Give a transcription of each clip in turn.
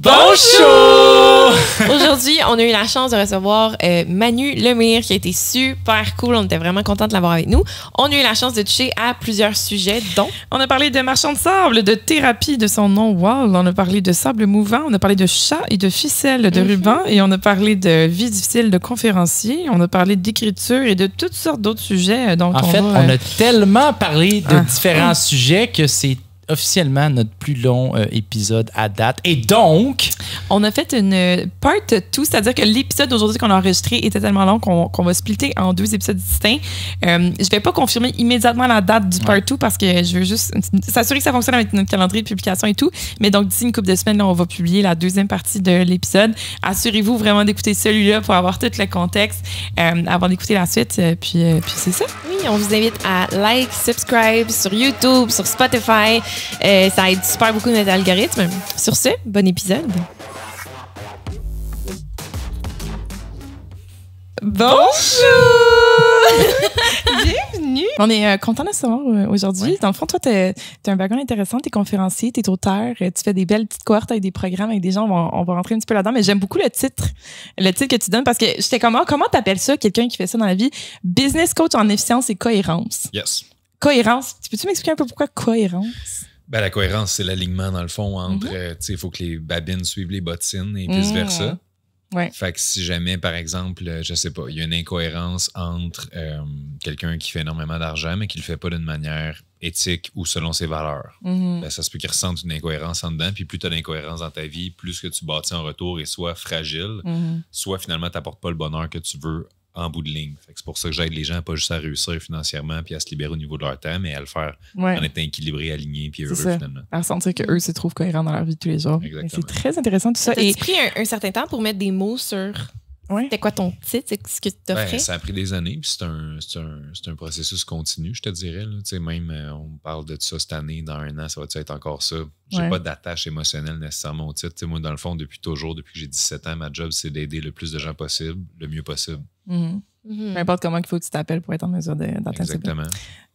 Bon show! Aujourd'hui, on a eu la chance de recevoir Manu Lemire qui a été super cool. On était vraiment contents de l'avoir avec nous. On a eu la chance de toucher à plusieurs sujets, dont... On a parlé de marchand de sable, de thérapie de son nom Wall. On a parlé de sable mouvant. On a parlé de chat et de ficelle de ruban. Et on a parlé de vie difficile de conférencier. On a parlé d'écriture et de toutes sortes d'autres sujets. Donc en fait, on a tellement parlé de différents sujets que c'est officiellement notre plus long épisode à date. Et donc... On a fait une part 2, c'est-à-dire que l'épisode d'aujourd'hui qu'on a enregistré était tellement long qu'on va splitter en 2 épisodes distincts. Je vais pas confirmer immédiatement la date du part 2 parce que je veux juste s'assurer que ça fonctionne avec notre calendrier de publication et tout. Mais donc, d'ici une couple de semaines, là, on va publier la deuxième partie de l'épisode. Assurez-vous vraiment d'écouter celui-là pour avoir tout le contexte avant d'écouter la suite. Puis c'est ça. Oui, on vous invite à like, subscribe sur YouTube, sur Spotify. Ça aide super beaucoup notre algorithme. Sur ce, bon épisode. Bonjour! Bienvenue! On est content de se savoir aujourd'hui. Ouais. Dans le fond, toi, tu as un background intéressant, tu es conférencier, tu es auteur, tu fais des belles petites cohortes avec des programmes avec des gens, on va rentrer un petit peu là-dedans, mais j'aime beaucoup le titre que tu donnes parce que j'étais comment t'appelles ça, quelqu'un qui fait ça dans la vie? Business coach en efficience et cohérence. Yes. Cohérence. Peux-tu m'expliquer un peu pourquoi cohérence? Ben, la cohérence, c'est l'alignement, dans le fond, entre, il faut que les babines suivent les bottines et vice-versa. Ouais. Fait que si jamais, par exemple, je sais pas, il y a une incohérence entre quelqu'un qui fait énormément d'argent, mais qui le fait pas d'une manière éthique ou selon ses valeurs, ben, ça se peut qu'il ressente une incohérence en dedans. Puis plus tu as d'incohérence dans ta vie, plus que tu bâtis en retour est soit fragile, soit finalement, tu n'apportes pas le bonheur que tu veux en bout de ligne. C'est pour ça que j'aide les gens pas juste à réussir financièrement puis à se libérer au niveau de leur temps, mais à le faire en étant équilibré, aligné puis heureux finalement. À sentir qu'eux se trouvent cohérents dans leur vie de tous les jours. C'est très intéressant tout ça. T'as-tu pris un certain temps pour mettre des mots sur... C'était quoi ton titre? C'est ce que tu t'offrais? Ça a pris des années, puis c'est un processus continu, je te dirais. Là. Même, on parle de ça cette année, dans 1 an, ça va être encore ça. J'ai pas d'attache émotionnelle nécessairement au titre. Moi, dans le fond, depuis que j'ai 17 ans, ma job, c'est d'aider le plus de gens possible, le mieux possible. Peu importe comment il faut que tu t'appelles pour être en mesure d'atteindre ça. Exactement.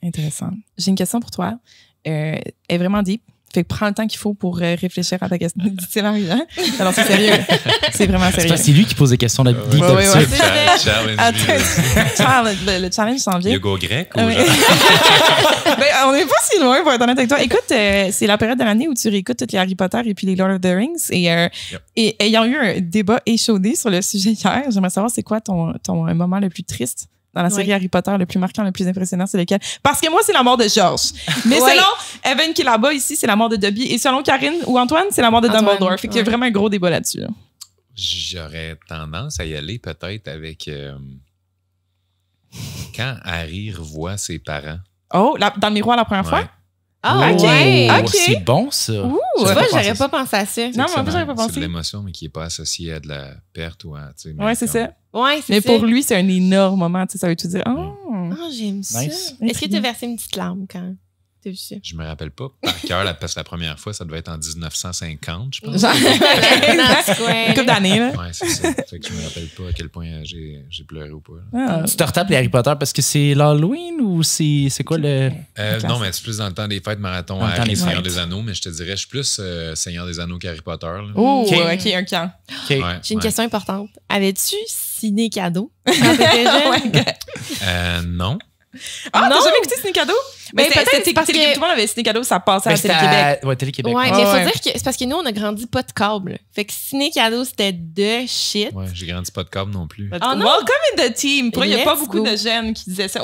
Intéressant. J'ai une question pour toi. Elle est vraiment deep. Fait que prends le temps qu'il faut pour réfléchir à ta question. Dit-il en riant. Alors, c'est sérieux. C'est vraiment sérieux. C'est lui qui pose des questions deep d'habitude. Le challenge s'en vient. Yoga grec ou on n'est pas si loin, pour être honnête avec toi. Écoute, c'est la période de l'année où tu réécoutes tous les Harry Potter et puis les Lord of the Rings. Et ayant eu un débat échaudé sur le sujet hier, j'aimerais savoir c'est quoi ton moment le plus triste dans la série Harry Potter, le plus marquant, le plus impressionnant, c'est lequel? Parce que moi, c'est la mort de George. Mais selon Evan qui est là-bas, ici, c'est la mort de Dobby. Et selon Karine ou Antoine, c'est la mort de Dumbledore. Fait qu'il y a vraiment un gros débat là-dessus. Là. J'aurais tendance à y aller peut-être avec quand Harry revoit ses parents. Oh, dans le miroir la première fois? Ah, OK. C'est bon, ça. Tu vois, j'aurais pas pensé à ça. Non, mais en plus, j'aurais pas pensé. C'est de l'émotion, mais qui n'est pas associée à de la perte ou à... Ouais, c'est ça. Ouais, mais pour lui, c'est un énorme moment. Ça veut tout dire. Oh, j'aime ça. Est-ce que tu as versé une petite larme quand tu as vu ça? Je me rappelle pas par cœur, parce que la première fois, ça devait être en 1950, je pense. Une couple d'années, là. Ouais, c'est ça. Fait que je me rappelle pas à quel point j'ai pleuré ou pas. Tu te retapes les Harry Potter parce que c'est l'Halloween ou c'est quoi le... non, mais c'est plus dans le temps des fêtes marathon Harry, Seigneur des Anneaux, mais je te dirais, je suis plus Seigneur des Anneaux qu'Harry Potter. Là. Oh, OK, un camp. J'ai une question importante. Avais-tu ciné cadeau quand t'étais jeune? Non. Ah, t'as jamais écouté Ciné Cadeau? Mais peut-être parce que tout le monde avait Ciné Cadeau, ça passait à Télé-Québec. Ouais, Télé-Québec. Ouais, mais il faut dire que c'est parce que nous, on a grandi pas de câble. Fait que Ciné Cadeau, c'était de shit. Ouais, j'ai grandi pas de câble non plus. Welcome in the team. Pour il n'y a pas beaucoup de jeunes qui disaient ça.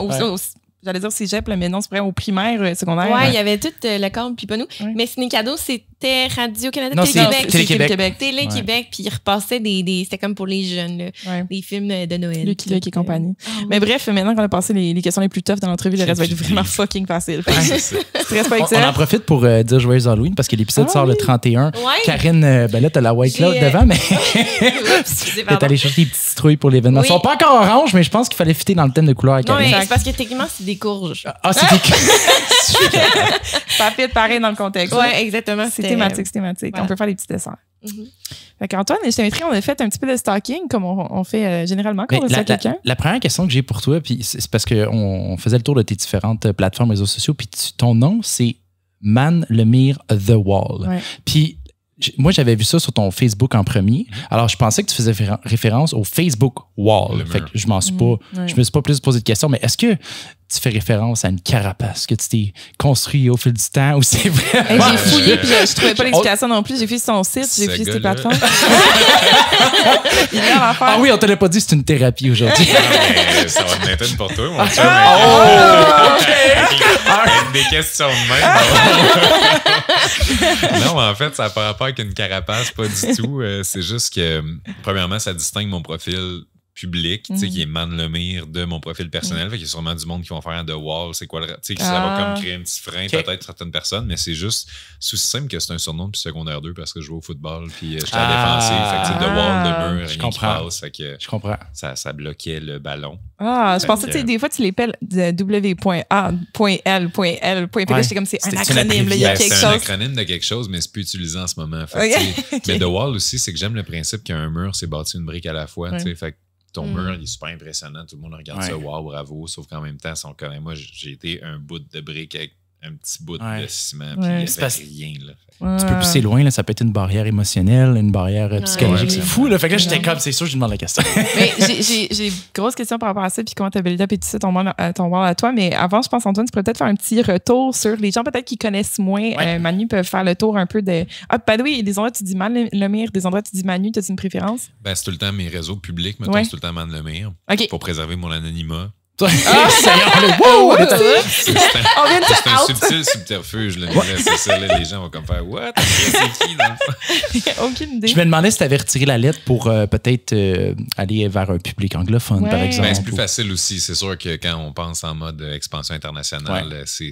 J'allais dire cégep, mais non, c'est vrai, au primaire, secondaire. Ouais, il y avait tout le câble, puis pas nous. Mais Ciné Cadeau, c'était Radio-Canada, Télé-Québec. Télé-Québec, puis ils repassaient c'était comme pour les jeunes, là, des films de Noël. Lucky Luke et compagnie. Mais bref, maintenant qu'on a passé les questions les plus toughs dans l'entrevue, le reste va être vraiment fucking facile. Stress pas avec ça. On en profite pour dire Joyeux Halloween parce que l'épisode sort le 31. Karine, ben là, t'as la white là devant, mais t'es allée chercher des petites citrouilles pour l'événement. Ils sont pas encore orange, mais je pense qu'il fallait fitter dans le thème de couleur à Karine. Non, mais c'est parce que techniquement, c'est des courges. Ah, c'est des courges. Ça fait pareil dans le contexte. Ouais, exactement. C'est thématique. Voilà. On peut faire des petits dessins. Fait qu'Antoine, je t'inviterai, on a fait un petit peu de stalking, comme on fait généralement quand on reçoit quelqu'un. La première question que j'ai pour toi, puis c'est parce qu'on faisait le tour de tes différentes plateformes réseaux sociaux, puis ton nom, c'est Man Lemire The Wall. Puis moi, j'avais vu ça sur ton Facebook en premier. Alors, je pensais que tu faisais référence au Facebook Wall. Fait que je m'en suis pas... Je me suis pas plus posé de questions, mais est-ce que tu fais référence à une carapace que tu t'es construit au fil du temps ou c'est vraiment... J'ai fouillé puis je trouvais pas l'explication non plus. J'ai fait son site, j'ai fait ses plateformes. Ah oui, on te l'a pas dit, c'est une thérapie aujourd'hui. Ça va te m'étonner pour toi, mon chum. Des questions de même. Non, mais en fait, ça n'a pas rapport avec une carapace, pas du tout. C'est juste que, premièrement, ça distingue mon profil public, tu sais, qui est Man Lemire de mon profil personnel. Fait qu'il y a sûrement du monde qui vont faire The Wall, c'est quoi le... Tu sais, ça va comme créer un petit frein, peut-être certaines personnes, mais c'est juste aussi simple que c'est un surnom depuis secondaire 2 parce que je jouais au football puis j'étais à la défensive. Fait que The Wall, le mur, rien qui passe. Fait que je comprends. Ça bloquait le ballon. Je pensais, tu sais, des fois, tu l'appelles W.A.L.L. J'étais comme, c'est un acronyme, il y a quelque chose. C'est un acronyme de quelque chose, mais c'est plus utilisé en ce moment. Fait que, mais The Wall aussi, c'est que j'aime le principe qu'un mur, c'est bâti une brique à la fois. Fait que ton mur, il est super impressionnant. Tout le monde regarde ça, wow, bravo. Sauf qu'en même temps, si on connaît, moi, j'ai été un bout de brique avec un petit bout de ciment, puis il n'y avait rien. Là. Tu peux pousser loin, là, ça peut être une barrière émocionnelle, une barrière psychologique. C'est fou, là. Fait que là, j'étais comme, c'est sûr, je lui demande la question. Mais j'ai une grosse question par rapport à ça, puis comment tu as build up et tout ça, ton wall à toi. Mais avant, je pense, Antoine, tu pourrais peut-être faire un petit retour sur les gens peut-être qui connaissent moins. Manu peuvent faire le tour un peu de. Ah, by the way, il y a des endroits où tu dis Man Lemire, des endroits où tu dis Manu. T'as-tu une préférence? Ben, c'est tout le temps mes réseaux publics, mettons, c'est tout le temps Man Lemire. Pour préserver mon anonymat. On vient de c'est un subtil subterfuge, là, c'est ça, là, les gens vont comme faire what? C'est qui dans le fond? Aucune idée. Je me demandais si tu avais retiré la lettre pour peut-être aller vers un public anglophone, par exemple. Ben, c'est plus facile aussi. C'est sûr que quand on pense en mode expansion internationale, c'est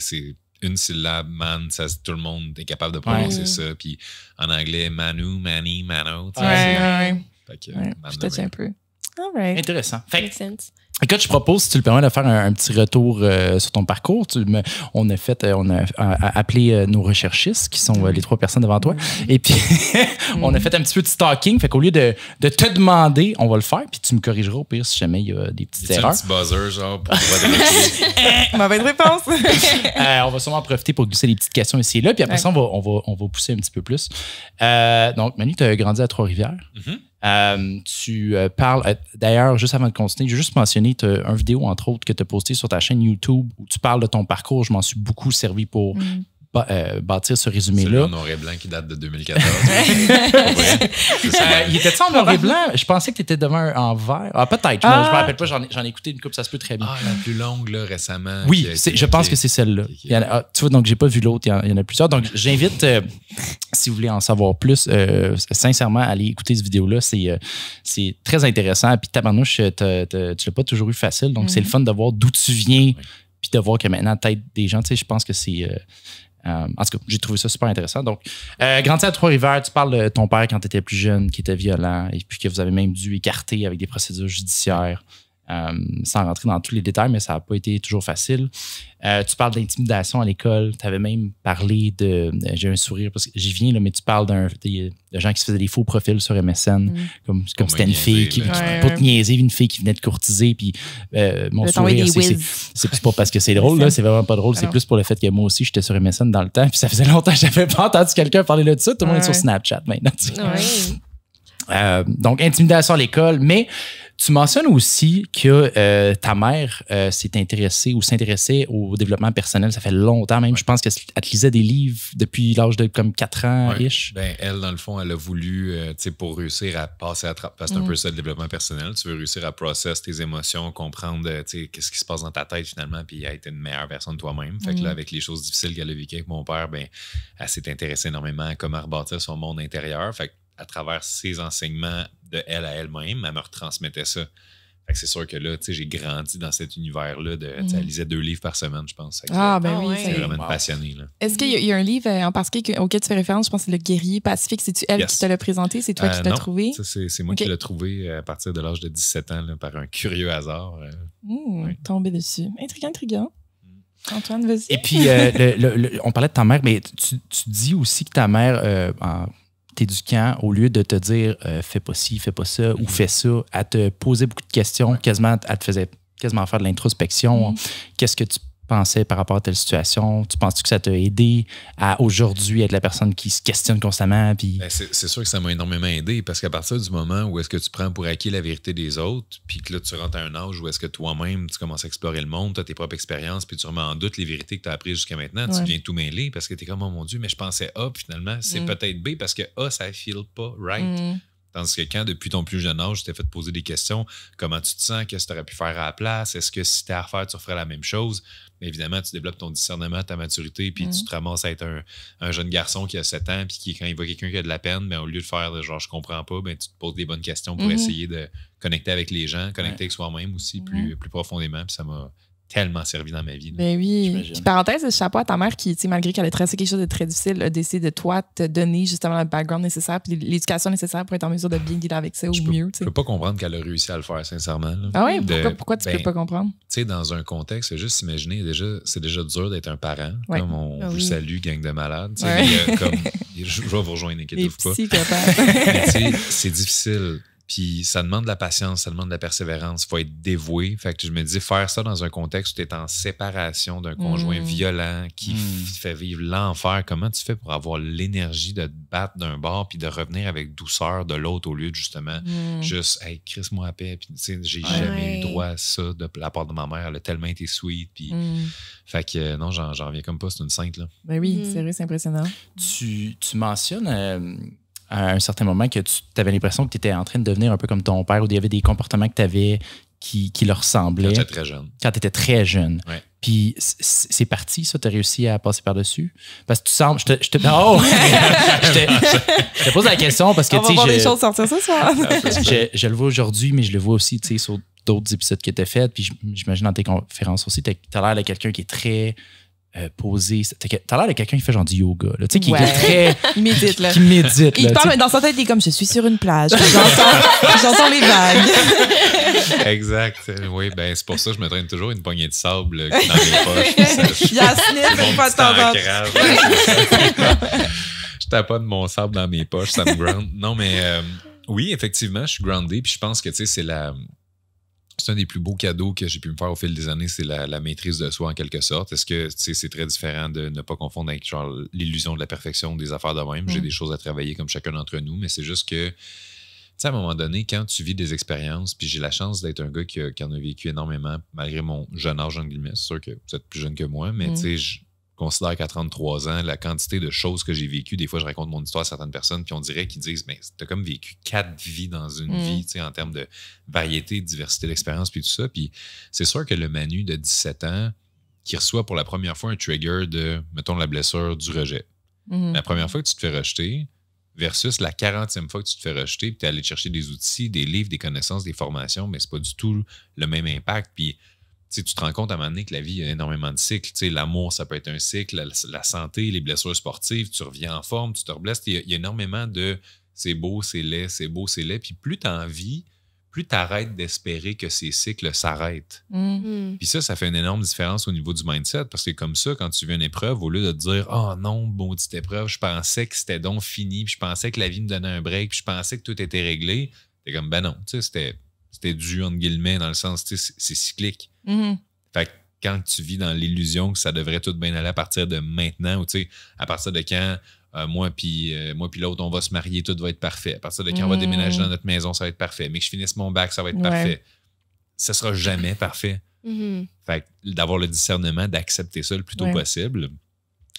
une syllabe, man, tout le monde est capable de prononcer ça. Puis en anglais, Manu, Manny, Mano. Fait que, je te tiens un peu. All right. Intéressant. Makes sense. Écoute, je propose, si tu le permets, de faire un petit retour sur ton parcours. On a appelé nos recherchistes, qui sont les 3 personnes devant toi. Et puis, on a fait un petit peu de stalking. Fait qu'au lieu de te demander, on va le faire. Puis tu me corrigeras au pire si jamais il y a des petites erreurs. Un petit buzzer, genre, pour mauvaise réponse. On va sûrement en profiter pour glisser des petites questions ici et là. Puis après ça, on va pousser un petit peu plus. Donc, Manu, tu as grandi à Trois-Rivières. Tu parles, d'ailleurs, juste avant de continuer, j'ai juste mentionné un vidéo, entre autres, que tu as posté sur ta chaîne YouTube où tu parles de ton parcours. Je m'en suis beaucoup servi pour bâtir ce résumé-là. C'est le noir et blanc qui date de 2014. Il était-tu en noir et blanc? Je pensais que tu étais devant en vert. Ah, peut-être. Je me rappelle pas. J'en ai écouté une couple, ça se peut très bien. La plus longue, là, récemment. Oui, je pense que c'est celle-là. Tu vois, donc, j'ai pas vu l'autre. Il y en a plusieurs. Donc, j'invite, si vous voulez en savoir plus, sincèrement, à aller écouter cette vidéo-là. C'est très intéressant. Puis, tabarnouche, tu l'as pas toujours eu facile. Donc, c'est le fun de voir d'où tu viens. Puis, de voir que maintenant, peut-être des gens, tu sais, je pense que c'est. En tout cas, j'ai trouvé ça super intéressant. Donc, grandi à Trois-Rivières, tu parles de ton père quand tu étais plus jeune, qui était violent, et puis que vous avez même dû écarter avec des procédures judiciaires, sans rentrer dans tous les détails, mais ça n'a pas été toujours facile. Tu parles d'intimidation à l'école. Tu avais même parlé de... j'ai un sourire parce que j'y viens, là, mais tu parles de gens qui se faisaient des faux profils sur MSN, comme c'était une fille qui, pour te niaiser, une fille qui venait de courtiser. Puis mon sourire, c'est pas parce que c'est drôle, là, c'est vraiment pas drôle. C'est plus pour le fait que moi aussi, j'étais sur MSN dans le temps. Puis ça faisait longtemps que j'avais pas entendu quelqu'un parler de ça. Tout le monde est sur Snapchat maintenant. Donc, intimidation à l'école, mais tu mentionnes aussi que ta mère s'est intéressée ou s'intéressait au développement personnel. Ça fait longtemps même. Je pense qu'elle te lisait des livres depuis l'âge de comme 4 ans-ish. Ben, elle, dans le fond, elle a voulu, pour réussir à passer à travers, parce que c'est un peu ça le développement personnel, tu veux réussir à processer tes émotions, comprendre qu'est-ce qui se passe dans ta tête finalement, puis être une meilleure version de toi-même. Fait que là, avec les choses difficiles qu'elle a vécues avec mon père, ben, elle s'est intéressée énormément à comment rebâtir son monde intérieur. Fait que à travers ses enseignements de elle à elle-même, elle me retransmettait ça. Fait que c'est sûr que là, j'ai grandi dans cet univers-là. Elle lisait 2 livres par semaine, je pense. C'est vraiment une passionnée. Là. Est-ce qu'il y a un livre en particulier auquel tu fais référence? Je pense que c'est Le Guerrier Pacifique. C'est-tu elle qui te l'a présenté? C'est toi qui l'as trouvé? C'est moi qui l'ai trouvé à partir de l'âge de 17 ans, là, par un curieux hasard. Tombé dessus. Intriguant. Antoine, vas-y. Et puis, on parlait de ta mère, mais tu dis aussi que ta mère... t'éduquant, au lieu de te dire fais pas ci, fais pas ça ou fais ça, à te poser beaucoup de questions, quasiment, elle te faisait quasiment faire de l'introspection. Qu'est-ce que tu pensais par rapport à telle situation? Tu penses que ça t'a aidé à aujourd'hui être la personne qui se questionne constamment? Puis... Ben, c'est sûr que ça m'a énormément aidé parce qu'à partir du moment où est-ce que tu prends pour acquis la vérité des autres, puis que là, tu rentres à un âge où est-ce que toi-même, tu commences à explorer le monde, tu as tes propres expériences, puis tu remets en doute les vérités que tu as apprises jusqu'à maintenant, tu viens tout mêler parce que tu es comme, oh mon Dieu, mais je pensais A, puis finalement, c'est peut-être B parce que A, ça ne file pas right. Tandis que quand, depuis ton plus jeune âge, tu t'es fait poser des questions, comment tu te sens, qu'est-ce que tu aurais pu faire à la place, est-ce que si tu à refaire, tu referais la même chose? Mais évidemment, tu développes ton discernement, ta maturité, puis tu te ramasses à être un jeune garçon qui a 7 ans, puis qui, quand il voit quelqu'un qui a de la peine, ben, au lieu de faire genre je comprends pas, ben, tu te poses des bonnes questions pour essayer de connecter avec les gens, connecter avec soi-même aussi plus profondément, puis ça m'a tellement servi dans ma vie. Ben oui. Puis parenthèse, chapeau à ta mère qui, malgré qu'elle ait traversé quelque chose de très difficile, a décidé de toi te donner justement le background nécessaire puis l'éducation nécessaire pour être en mesure de bien dealer avec ça ou mieux. Je peux pas comprendre qu'elle a réussi à le faire, sincèrement. Là. Ah oui? Pourquoi tu peux pas comprendre? Tu sais, dans un contexte, juste imaginer, c'est déjà dur d'être un parent. Comme on vous salue, gang de malades. Comme, je vais vous rejoindre, inquiétez-vous pas. C'est difficile. Puis ça demande de la patience, ça demande de la persévérance. Il faut être dévoué. Fait que je me dis, faire ça dans un contexte où tu es en séparation d'un conjoint violent qui fait vivre l'enfer, comment tu fais pour avoir l'énergie de te battre d'un bord puis de revenir avec douceur de l'autre au lieu de justement juste, hey, crisse-moi à paix. Puis, j'ai jamais eu droit à ça de la part de ma mère. Elle a tellement été sweet. Puis, fait que non, j'en reviens comme pas. C'est une sainte, là. Ben oui, c'est vrai, c'est impressionnant. Tu mentionnes... à un certain moment que tu avais l'impression que tu étais en train de devenir un peu comme ton père ou il y avait des comportements que tu avais qui leur ressemblaient. Quand tu étais très jeune. Quand tu étais très jeune. Ouais. Puis c'est parti, ça? Tu as réussi à passer par-dessus? Parce que tu sembles... je te pose la question parce que... On va voir des choses sortir ce soir. je le vois aujourd'hui, mais je le vois aussi sur d'autres épisodes que tu as fait. Puis j'imagine dans tes conférences aussi, tu as l'air de quelqu'un qui est très... posé. T'as l'air de quelqu'un qui fait genre du yoga. Là. Tu sais, qui est très... Il médite, là. Qui médite. Il parle, dans sa tête, il est comme, je suis sur une plage. J'entends les vagues. Exact. Oui, ben c'est pour ça que je me traîne toujours une poignée de sable dans mes poches. Il y a sniff, pas de temps. Je tapote mon sable dans mes poches, ça me ground. Non, mais oui, effectivement, je suis groundé. Puis je pense que, tu sais, c'est un des plus beaux cadeaux que j'ai pu me faire au fil des années, c'est la maîtrise de soi en quelque sorte. Est-ce que c'est très différent de ne pas confondre avec genre l'illusion de la perfection des affaires de même? J'ai des choses à travailler comme chacun d'entre nous, mais c'est juste que, tu sais, à un moment donné, quand tu vis des expériences, puis j'ai la chance d'être un gars qui en a vécu énormément, malgré mon jeune âge, en guillemets, c'est sûr que vous êtes plus jeune que moi, mais tu sais, je considère qu'à 33 ans, la quantité de choses que j'ai vécues, des fois, je raconte mon histoire à certaines personnes, puis on dirait qu'ils disent, mais t'as comme vécu 4 vies dans une vie, tu sais, en termes de variété, de diversité d'expériences, puis tout ça. Puis c'est sûr que le Manu de 17 ans, qui reçoit pour la première fois un trigger de, mettons, la blessure du rejet. La première fois que tu te fais rejeter, versus la 40e fois que tu te fais rejeter, puis tu es allé chercher des outils, des livres, des connaissances, des formations, mais c'est pas du tout le même impact. Puis tu te rends compte à un moment donné que la vie a énormément de cycles. Tu sais, l'amour, ça peut être un cycle, la santé, les blessures sportives, tu reviens en forme, tu te reblesses. Il y a énormément de c'est beau, c'est laid, c'est beau, c'est laid. Puis plus tu en vis, plus tu arrêtes d'espérer que ces cycles s'arrêtent. Puis ça fait une énorme différence au niveau du mindset parce que comme ça, quand tu vis une épreuve, au lieu de te dire « Oh non, maudite épreuve, je pensais que c'était donc fini, puis je pensais que la vie me donnait un break, puis je pensais que tout était réglé. » T'es comme « Ben non, tu sais, c'était dû, entre guillemets, dans le sens, tu sais, c'est cyclique. Fait que quand tu vis dans l'illusion que ça devrait tout bien aller à partir de maintenant, ou tu sais, à partir de quand moi puis l'autre, on va se marier, tout va être parfait. À partir de quand on va déménager dans notre maison, ça va être parfait. Mais que je finisse mon bac, ça va être parfait. Ça sera jamais parfait. Fait que d'avoir le discernement, d'accepter ça le plus tôt possible,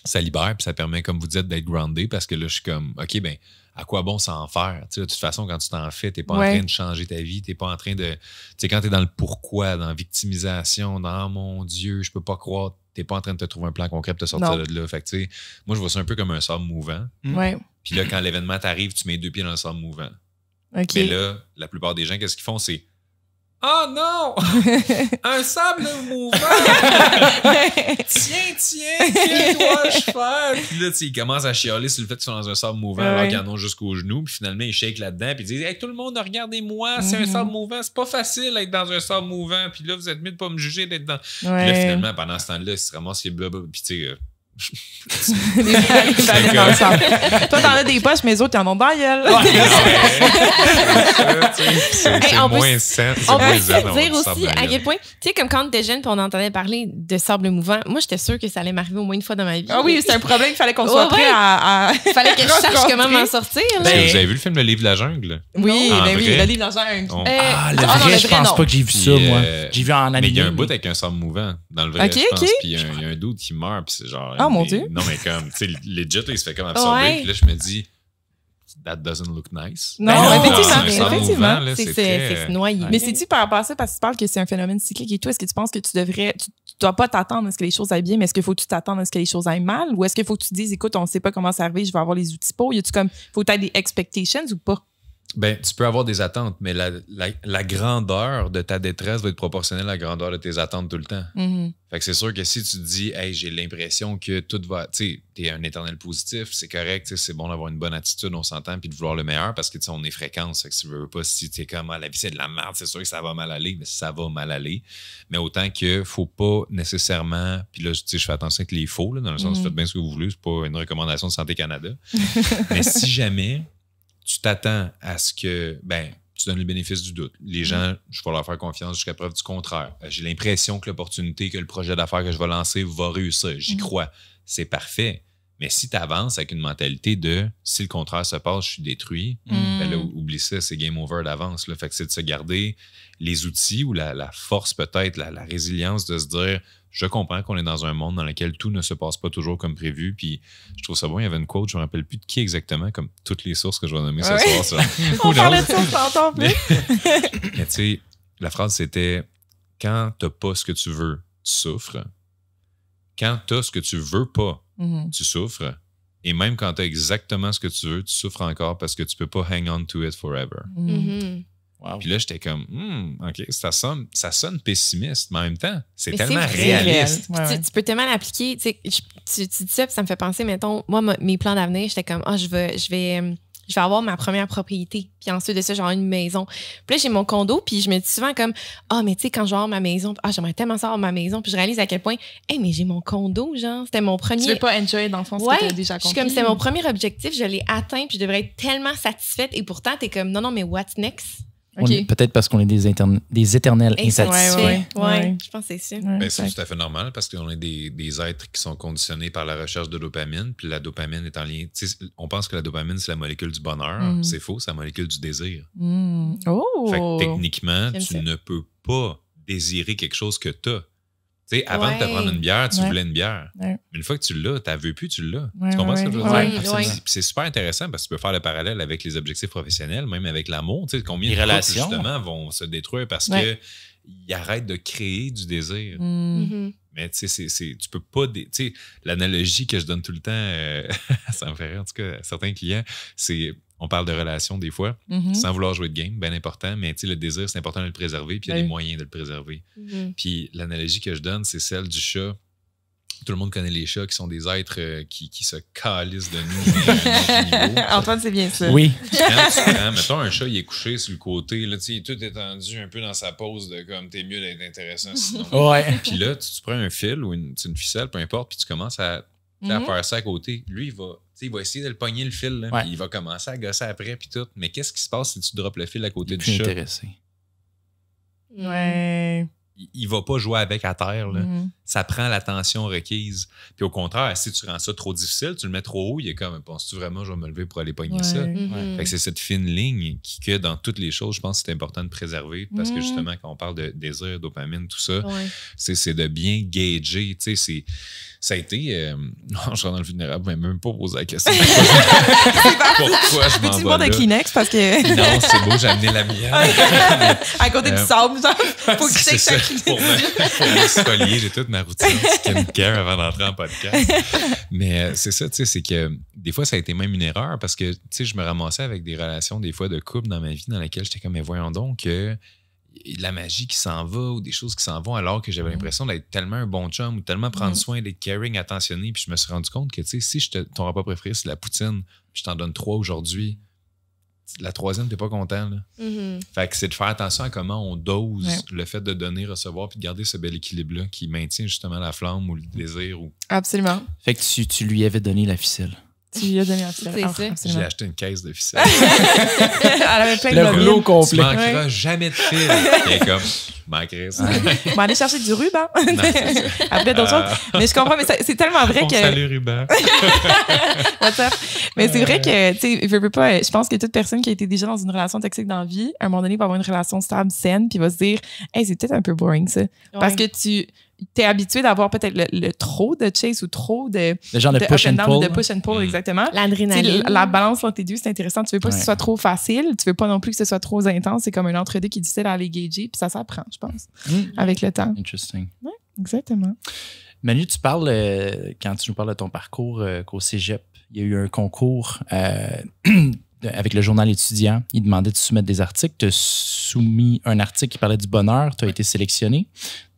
ça libère, puis ça permet, comme vous dites, d'être groundé parce que là, je suis comme, OK, ben à quoi bon s'en faire? Tu sais, de toute façon, quand tu t'en fais, tu n'es pas en train de changer ta vie, tu n'es pas en train de... Tu sais, quand tu es dans le pourquoi, dans la victimisation, dans mon Dieu, je peux pas croire, tu n'es pas en train de te trouver un plan concret pour te sortir de là. Fait que, tu sais, moi, je vois ça un peu comme un sable mouvant. Puis là, quand l'événement t'arrive, tu mets 2 pieds dans le sable mouvant. Mais là, la plupart des gens, qu'est-ce qu'ils font? C'est oh non! Un sable mouvant! Tiens, que dois-je faire? Puis là, ils commencent à chialer sur le fait qu'ils sont dans un sable mouvant alors qu'ils en ont jusqu'aux genoux. Puis finalement, ils shake là-dedans. Puis ils disent hey, tout le monde, regardez-moi, c'est un sable mouvant. C'est pas facile d'être dans un sable mouvant. Puis là, vous êtes mieux de pas me juger d'être dans. Puis là, finalement, pendant ce temps-là, ils se ramassent les blablabla. Puis tu sais, Les baleines dans le sang. Toi, t'en as des poches, mais les autres, ils en ont dans la gueule. C'est on peut- moins sain. On peut se dire aussi à quel point, tu sais, comme quand on était jeune, puis on entendait parler de sable mouvant, moi, j'étais sûre que ça allait m'arriver au moins une fois dans ma vie. Ah oui, c'est un problème, il fallait qu'on soit prêt à... Il fallait que je sache comment m'en sortir. Là. Est-ce que vous avez vu le film Le Livre de la jungle? Oui, En ben oui, vrai? le livre dans le jungle. On- Le non, vrai, le je vrai, pense non. pas que j'ai vu ça, Puis, moi. J'ai vu en Mais animé. il y a un bout avec un sable mouvant dans le vrai, Ok, je pense. ok. Puis il y a un dude qui meurt, puis c'est genre... Ah, mon Dieu. Non, mais comme, tu sais, legit, là, il se fait comme absorber. Ouais. Puis là, je me dis, that doesn't look nice. Non, non, effectivement, un sable effectivement. mouvant, là, C'est très- se noyer. Mais c'est-tu par rapport à ça, parce que tu parles que c'est un phénomène cyclique et tout, est-ce que tu penses que tu dois pas t'attendre à ce que les choses aillent bien, mais est-ce qu'il faut que tu t'attendes à ce que les choses aillent mal? Ou est-ce qu'il faut que tu te dises, écoute, on sait pas comment ça arrive, je vais avoir les outils pour? Y a-tu comme, faut que tu aies des expectations ou pas? Ben, tu peux avoir des attentes, mais la grandeur de ta détresse va être proportionnelle à la grandeur de tes attentes tout le temps. Fait que c'est sûr que si tu te dis, hey, j'ai l'impression que tout va. Tu sais, t'es un éternel positif, c'est correct, tu sais, c'est bon d'avoir une bonne attitude, on s'entend, puis de vouloir le meilleur parce que, tu sais, on est fréquence. Fait que si tu veux pas, si t'es comme, la vie c'est de la merde, c'est sûr que ça va mal aller, mais ça va mal aller. Mais autant que faut pas nécessairement. Puis là, tu sais, je fais attention avec les faux, là, dans le sens, faites bien ce que vous voulez, c'est pas une recommandation de Santé Canada. Mais si jamais tu t'attends à ce que, ben, tu donnes le bénéfice du doute. Les gens, je vais leur faire confiance jusqu'à preuve du contraire. J'ai l'impression que l'opportunité, que le projet d'affaires que je vais lancer va réussir. J'y crois. C'est parfait. Mais si tu avances avec une mentalité de si le contraire se passe, je suis détruit, ben là, oublie ça, c'est game over d'avance. Là. Fait que c'est de se garder les outils ou la force peut-être, la résilience de se dire je comprends qu'on est dans un monde dans lequel tout ne se passe pas toujours comme prévu. Puis je trouve ça bon, il y avait une quote, je ne me rappelle plus de qui exactement, comme toutes les sources que je vais nommer ce soir. Ça. On parlait de ça, on s'entend plus. Mais tu sais, la phrase c'était quand tu n'as pas ce que tu veux, tu souffres. Quand tu as ce que tu veux pas, tu souffres. Et même quand tu as exactement ce que tu veux, tu souffres encore parce que tu peux pas hang on to it forever. Wow. Puis là, j'étais comme, OK, ça sonne pessimiste, mais en même temps, c'est Mais tellement c'est vrai. réaliste. Ouais, ouais. Tu peux tellement l'appliquer. Tu dis ça, puis ça me fait penser, mettons, moi, mes plans d'avenir, j'étais comme, je vais avoir ma première propriété. Puis ensuite de ça, genre une maison. Puis là, j'ai mon condo, puis je me dis souvent comme, mais tu sais, quand je vais avoir ma maison, j'aimerais tellement ça avoir ma maison. Puis je réalise à quel point, mais j'ai mon condo, genre, c'était mon premier. Tu veux pas enjoy dans le fond ce que t'as déjà je suis compris? comme, c'est mon premier objectif, je l'ai atteint, puis je devrais être tellement satisfaite. Et pourtant, t'es comme, non, mais what's next? Peut-être parce qu'on est des éternels insatisfaits. Ouais, je pense que c'est ça. Ben, c'est tout à fait normal parce qu'on est des êtres qui sont conditionnés par la recherche de dopamine. Puis la dopamine est en lien. On pense que la dopamine, c'est la molécule du bonheur. C'est faux, c'est la molécule du désir. Oh! Fait que techniquement, J'aime tu ça. ne peux pas désirer quelque chose que tu as. Tu sais, avant de te Ouais. prendre une bière, tu Ouais. voulais une bière. Ouais. Mais une fois que tu l'as, tu veux plus, tu l'as. Ouais, tu comprends ce que je veux dire? ouais, Puis ouais. c'est super intéressant parce que tu peux faire le parallèle avec les objectifs professionnels, même avec l'amour. Tu sais, combien Les de couples, relations. justement, vont se détruire parce Ouais. qu'ils arrêtent de créer du désir. Mhm. Mais tu sais, tu peux pas. Tu sais, l'analogie que je donne tout le temps, ça me fait rire, en tout cas, à certains clients, c'est. On parle de relations des fois, sans vouloir jouer de game, bien important, mais tu sais, le désir, c'est important de le préserver, puis il y a Oui. des moyens de le préserver. Puis l'analogie que je donne, c'est celle du chat. Tout le monde connaît les chats qui sont des êtres qui se calissent de nous. à un autre niveau. Antoine, c'est bien ça. Oui. Quand tu prends, mettons un chat, il est couché sur le côté, là, tu sais, il est tout étendu un peu dans sa pose de comme t'es mieux d'être intéressant sinon. Ouais. Puis là, tu prends un fil ou une ficelle, peu importe, puis tu commences à faire ça à côté. Lui, il va essayer de le pogner le fil, là, Ouais. puis il va commencer à gosser après, puis tout. Mais qu'est-ce qui se passe si tu droppes le fil à côté du Plus chat? intéressé. Ouais. Il va pas jouer avec à terre. Là. Mhm. Ça prend l'attention requise. Puis au contraire, si tu rends ça trop difficile, tu le mets trop haut, il est comme, penses-tu vraiment je vais me lever pour aller pogner ça? Ouais. Fait que c'est cette fine ligne que dans toutes les choses, je pense que c'est important de préserver parce que justement, quand on parle de désir, dopamine, tout ça, c'est de bien gager. Tu sais, ça a été. Non, je rentre dans le vulnérable, mais même pas poser la question. Pourquoi je m'en Peux-tu vais boire de là? Kleenex parce que Non, c'est beau, j'ai amené la mienne. à côté du sable, genre, faut que tu C'est ça, sais pour m'exfolier, j'ai toute ma routine skincare avant d'entrer en podcast. Mais c'est ça, tu sais, c'est que des fois, ça a été même une erreur parce que, tu sais, je me ramassais avec des relations, des fois, de couple dans ma vie dans lesquelles j'étais comme, mais voyons donc que de la magie qui s'en va ou des choses qui s'en vont alors que j'avais l'impression d'être tellement un bon chum ou tellement prendre soin, d'être caring, attentionné. Puis je me suis rendu compte que, tu sais, si ton repas préféré, c'est la poutine, puis je t'en donne 3 aujourd'hui, la troisième, t'es pas content. Là. Fait que c'est de faire attention à comment on dose le fait de donner, recevoir, puis de garder ce bel équilibre-là qui maintient justement la flamme ou le désir. Ou... Absolument. Fait que tu lui avais donné la ficelle. Tu lui as donné la ficelle. C'est ça. J'ai acheté une caisse de ficelle. Elle avait plein de Le bobines. rouleau Tu complet. manqueras jamais de fil. Et comme, manquerais ça. On va aller chercher du ruban. Non, c'est ça. Après d'autres choses. Mais je comprends, mais c'est tellement vrai On que. salue Ruben. What's up? Mais c'est vrai que, tu sais, veux pas, je pense que toute personne qui a été déjà dans une relation toxique dans la vie, à un moment donné, va avoir une relation stable, saine, puis va se dire, hey, c'est peut-être un peu boring, ça. Parce que tu t'es habitué d'avoir peut-être le trop de chase ou trop de. Le genre de push up and down, pull. de push and pull, exactement. Tu sais, L'adrénaline. la balance entre les deux, c'est intéressant. Tu veux pas que ce soit trop facile, tu veux pas non plus que ce soit trop intense. C'est comme un entre-deux qui est difficile à aller gager, puis ça s'apprend, je pense, avec le temps. Interesting. Exactement. Manu, tu parles, quand tu nous parles de ton parcours qu'au cégep, il y a eu un concours avec le journal étudiant. Il demandait de soumettre des articles. Tu as soumis un article qui parlait du bonheur. Tu as été sélectionné.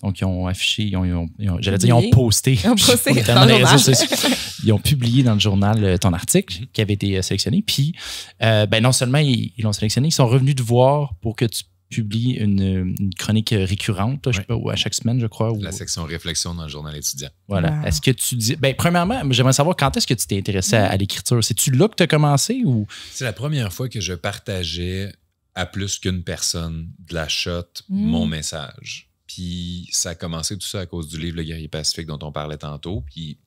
Donc, ils ont affiché, ils ont posté. Ils ont posté Tellement dans le les réseaux journal. sociaux. Ils ont publié dans le journal ton article qui avait été sélectionné. Puis, non seulement ils l'ont sélectionné, ils sont revenus te voir pour que tu publies une chronique récurrente, là, je sais pas, ou à chaque semaine, je crois. La section réflexion dans le journal étudiant. Voilà. Wow. Est-ce que tu dis. Ben, premièrement, j'aimerais savoir quand est-ce que tu t'es intéressé à l'écriture? C'est-tu là que tu as commencé ou. C'est la première fois que je partageais à plus qu'une personne de la shot mon message. Puis ça a commencé tout ça à cause du livre Le Guerrier Pacifique dont on parlait tantôt. Puis,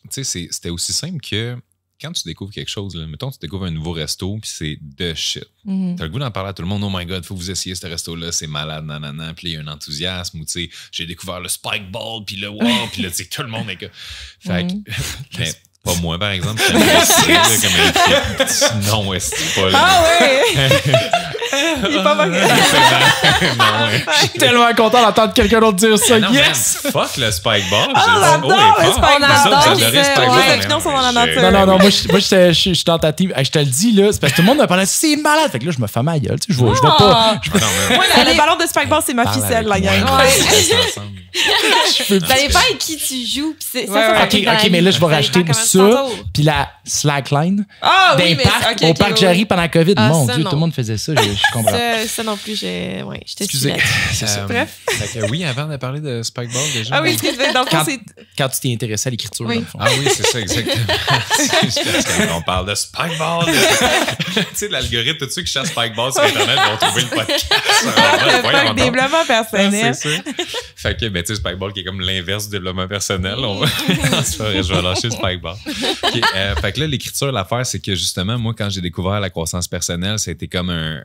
tu sais, c'était aussi simple que quand tu découvres quelque chose, là, mettons, tu découvres un nouveau resto, puis c'est de shit. T'as le goût d'en parler à tout le monde. Oh my God, faut que vous essayiez ce resto-là, c'est malade, nanana. Puis là, il y a un enthousiasme où, tu sais, j'ai découvert le Spike Ball, puis le wow, puis là, tu sais, tout le monde est que. Fait que. Ben, pas moi, par exemple. Comme non, est-ce pas là? Ah ouais! Il est pas mal. Non, ouais. Je suis tellement content d'entendre quelqu'un d'autre dire ça. Non, Yes! man, fuck le Spike Ball. j'adore le Spike Ball. J'adorais Spike Ouais, Ball. les opinions sont dans la nature. Non, moi, je suis dans ta team. Hey, je te le dis, là, c'est parce que tout le monde me parlait, c'est malade. Fait que là, je me fais ma gueule. Tu sais, je vois pas. Moi, le ballon de Spike Ball, c'est ma ficelle, la gang. Ça dépend avec qui tu joues. Puis ça, Ouais, ça OK, fait dans la OK, mais vie. là, je vais Ça racheter dépend comment tu ça. t'entoures. Puis la slackline Ah oui, mais d'impact ok, au parc oui. Jarry pendant la COVID. Ah, Mon ça, Dieu, non. tout le monde faisait ça. Je comprends. Ça non plus, j'étais Excusez. là-dessus. Bref. Fait que oui, avant de parler de Spike Ball, déjà. Ah oui, dans le fond, Quand, c'est. quand tu t'es intéressé à l'écriture, Oui. dans le fond. Ah oui, c'est ça, exactement. C'est parce qu'on parle de Spike Ball. Tu sais, l'algorithme, tous ceux qui cherchent Spike Ball sur Internet vont trouver le podcast. Le Voyons donc. développement personnel. C'est ça. Fait que, ben, tu sais, Spike Ball qui est comme l'inverse du développement personnel. Je vais lâcher Spike Ball. Okay, fait que là, l'écriture, l'affaire, c'est que justement, moi, quand j'ai découvert la croissance personnelle, c'était comme un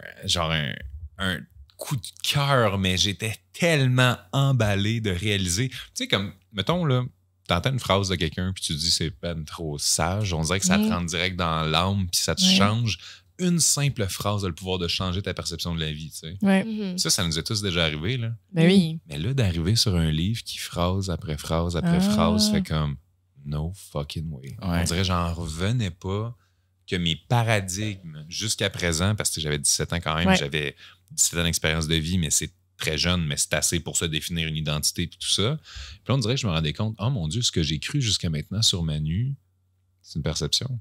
coup de cœur, mais j'étais tellement emballé de réaliser. Tu sais, comme, mettons, là, t'entends une phrase de quelqu'un, puis tu te dis c'est pas trop sage, on dirait que ça te rentre direct dans l'âme, puis ça te change. Une simple phrase a le pouvoir de changer ta perception de la vie, tu sais. Ouais. Ça nous est tous déjà arrivé, là. Ben oui. Mais là, d'arriver sur un livre qui, phrase après phrase après phrase, fait comme no fucking way. Ouais. On dirait j'en revenais pas que mes paradigmes jusqu'à présent, parce que j'avais 17 ans quand même, j'avais 17 ans d'expérience de vie, mais c'est très jeune, mais c'est assez pour se définir une identité et tout ça. Puis là, on dirait que je me rendais compte, oh mon Dieu, ce que j'ai cru jusqu'à maintenant sur Manu, c'est une perception.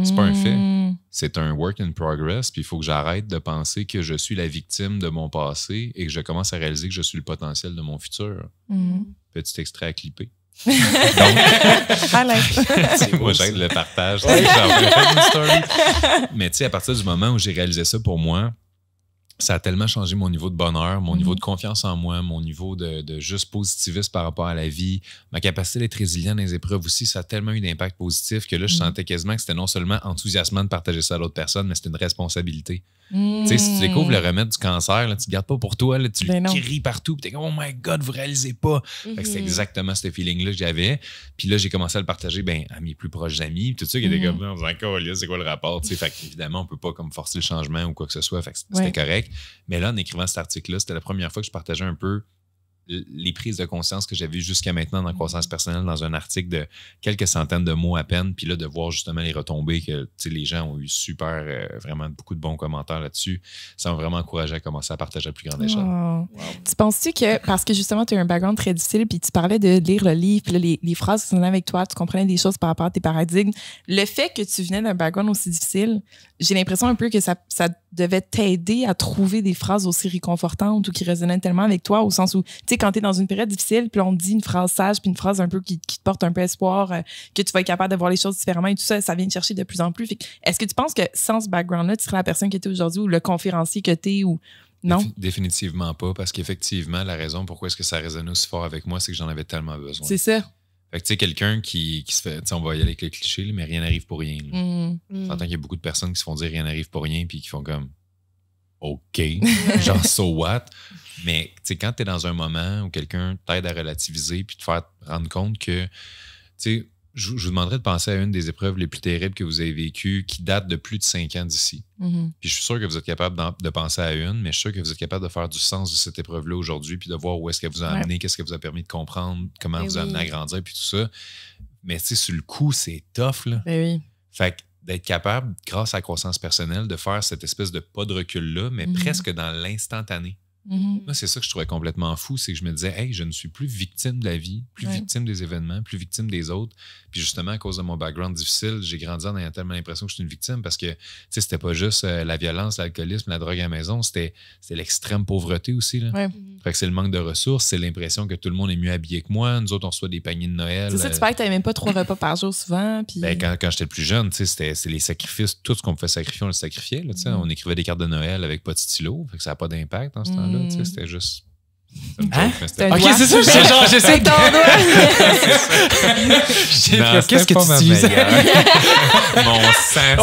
C'est pas un fait. C'est un work in progress, puis il faut que j'arrête de penser que je suis la victime de mon passé et que je commence à réaliser que je suis le potentiel de mon futur. Petit extrait à clipper. Donc, moi, j'aide le partage. J'en fais une story. Mais tu sais, à partir du moment où j'ai réalisé ça pour moi, ça a tellement changé mon niveau de bonheur, mon niveau de confiance en moi, mon niveau de juste positivisme par rapport à la vie, ma capacité d'être résilient dans les épreuves aussi, ça a tellement eu d'impact positif que là, je sentais quasiment que c'était non seulement enthousiasmant de partager ça à l'autre personne, mais c'était une responsabilité. Tu sais, si tu découvres le remède du cancer, là, tu ne le gardes pas pour toi, là, tu le cries partout, puis t'es comme « Oh my God, vous réalisez pas! » Fait que c'est exactement ce feeling-là que j'avais. Puis là, j'ai commencé à le partager à mes plus proches amis, tout ça qui était comme « On se encore là, c'est quoi le rapport? » Fait qu'évidemment, on peut pas comme forcer le changement ou quoi que ce soit, fait que c'était correct. Mais là, en écrivant cet article-là, c'était la première fois que je partageais un peu les prises de conscience que j'avais jusqu'à maintenant dans croissance personnelle dans un article de quelques centaines de mots à peine, puis là, de voir justement les retombées que les gens ont eu vraiment beaucoup de bons commentaires là-dessus, ça m'a vraiment encouragé à commencer à partager à plus grande échelle. Wow. Tu penses-tu que, parce que justement, tu as un background très difficile, puis tu parlais de lire le livre, puis là, les phrases qui sont là avec toi, tu comprenais des choses par rapport à tes paradigmes, le fait que tu venais d'un background aussi difficile, j'ai l'impression un peu que ça devait t'aider à trouver des phrases aussi réconfortantes ou qui résonnaient tellement avec toi, au sens où, tu sais, quand tu es dans une période difficile, puis on te dit une phrase sage, puis une phrase un peu qui te porte un peu espoir, que tu vas être capable de voir les choses différemment et tout ça, ça vient te chercher de plus en plus. Est-ce que tu penses que sans ce background-là, tu serais la personne que tu es aujourd'hui ou le conférencier que tu es ou non? Définitivement pas, parce qu'effectivement, la raison pourquoi est-ce que ça résonnait aussi fort avec moi, c'est que j'en avais tellement besoin. C'est ça. Fait que tu sais, quelqu'un qui se fait, on va y aller avec les clichés, mais rien n'arrive pour rien. J'entends qu'il y a beaucoup de personnes qui se font dire rien n'arrive pour rien, puis qui font comme OK, genre so what? Mais tu sais, quand tu es dans un moment où quelqu'un t'aide à relativiser puis te faire rendre compte que, tu sais, je vous demanderais de penser à une des épreuves les plus terribles que vous avez vécues qui date de plus de 5 ans d'ici. Puis je suis sûr que vous êtes capable de penser à une, mais je suis sûr que vous êtes capable de faire du sens de cette épreuve-là aujourd'hui puis de voir où est-ce qu'elle vous a amené, qu'est-ce qu'elle vous a permis de comprendre, comment elle vous a amené à grandir puis tout ça. Mais tu sais, sur le coup, c'est tough, là. Ben oui. Fait que d'être capable, grâce à la croissance personnelle, de faire cette espèce de pas de recul-là, mais presque dans l'instantané. Moi, c'est ça que je trouvais complètement fou, c'est que je me disais, hey, je ne suis plus victime de la vie, plus victime des événements, plus victime des autres. Puis justement, à cause de mon background difficile, j'ai grandi en ayant tellement l'impression que je suis une victime parce que, tu sais, c'était pas juste la violence, l'alcoolisme, la drogue à la maison, c'était l'extrême pauvreté aussi, là. Fait que c'est le manque de ressources, c'est l'impression que tout le monde est mieux habillé que moi. Nous autres, on reçoit des paniers de Noël. C'est ça, tu parlais que t'avais même pas 3 repas par jour souvent. Puis... Ben, quand j'étais le plus jeune, tu sais, c'est les sacrifices, tout ce qu'on me fait sacrifier, on le sacrifiait, là, tu sais. On écrivait des cartes de Noël avec pas de stylo, fait que ça n'a pas d'impact dans ce temps-là, tu sais, c'était juste... Hein? Ok, c'est ça, genre, j'essaie de... Qu'est-ce que tu utilises? Mon sang,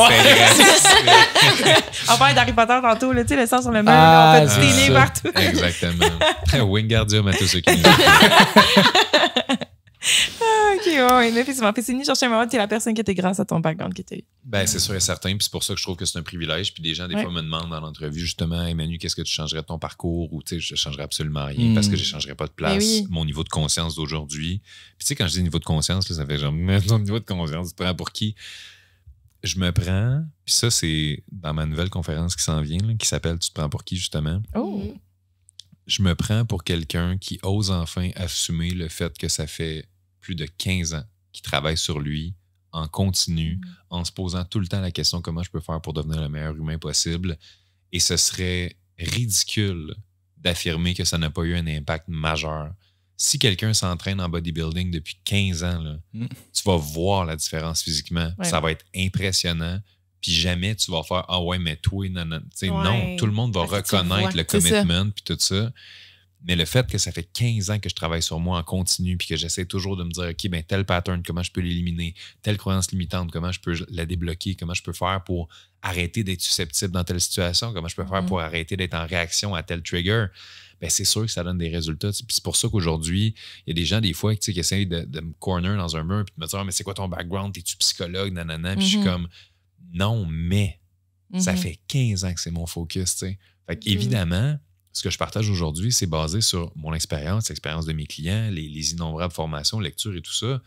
On parle d'Harry Potter tantôt, tu sais, le sang sur le mur, Ah, on fait des nez partout. Exactement. Wingardium à tous ceux qui nous OK, ouais, mais effectivement. Puis c'est ni chercher un moment, t'es la personne qui était grâce à ton background que t'as eu. Ben, c'est sûr et certain. Puis c'est pour ça que je trouve que c'est un privilège. Puis des gens, des fois, me demandent dans l'entrevue, justement, hey, Manu, qu'est-ce que tu changerais de ton parcours? Ou, tu sais, je changerais absolument rien parce que je changerais pas de place. Mon niveau de conscience d'aujourd'hui. Puis, tu sais, quand je dis niveau de conscience, là, ça fait genre, ton niveau de conscience, tu te prends pour qui? Je me prends, puis ça, c'est dans ma nouvelle conférence qui s'en vient, là, qui s'appelle Tu te prends pour qui, justement? Oh! Je me prends pour quelqu'un qui ose enfin assumer le fait que ça fait plus de 15 ans qu'il travaille sur lui en continu, en se posant tout le temps la question comment je peux faire pour devenir le meilleur humain possible. Et ce serait ridicule d'affirmer que ça n'a pas eu un impact majeur. Si quelqu'un s'entraîne en bodybuilding depuis 15 ans, là, tu vas voir la différence physiquement. Ça va être impressionnant. Puis jamais tu vas faire « Ah ouais, mais toi, non. » Non, tout le monde va reconnaître le commitment puis tout ça. Mais le fait que ça fait 15 ans que je travaille sur moi en continu puis que j'essaie toujours de me dire, OK, ben tel pattern, comment je peux l'éliminer, telle croyance limitante, comment je peux la débloquer, comment je peux faire pour arrêter d'être susceptible dans telle situation, comment je peux faire pour arrêter d'être en réaction à tel trigger, ben c'est sûr que ça donne des résultats. Puis c'est pour ça qu'aujourd'hui, il y a des gens, des fois, qui essayent de me corner dans un mur puis de me dire, ah, mais c'est quoi ton background, t'es-tu psychologue, nanana, puis je suis comme, non, mais ça fait 15 ans que c'est mon focus, tu sais. Fait qu'évidemment, ce que je partage aujourd'hui, c'est basé sur mon expérience, l'expérience de mes clients, les innombrables formations, lectures et tout ça.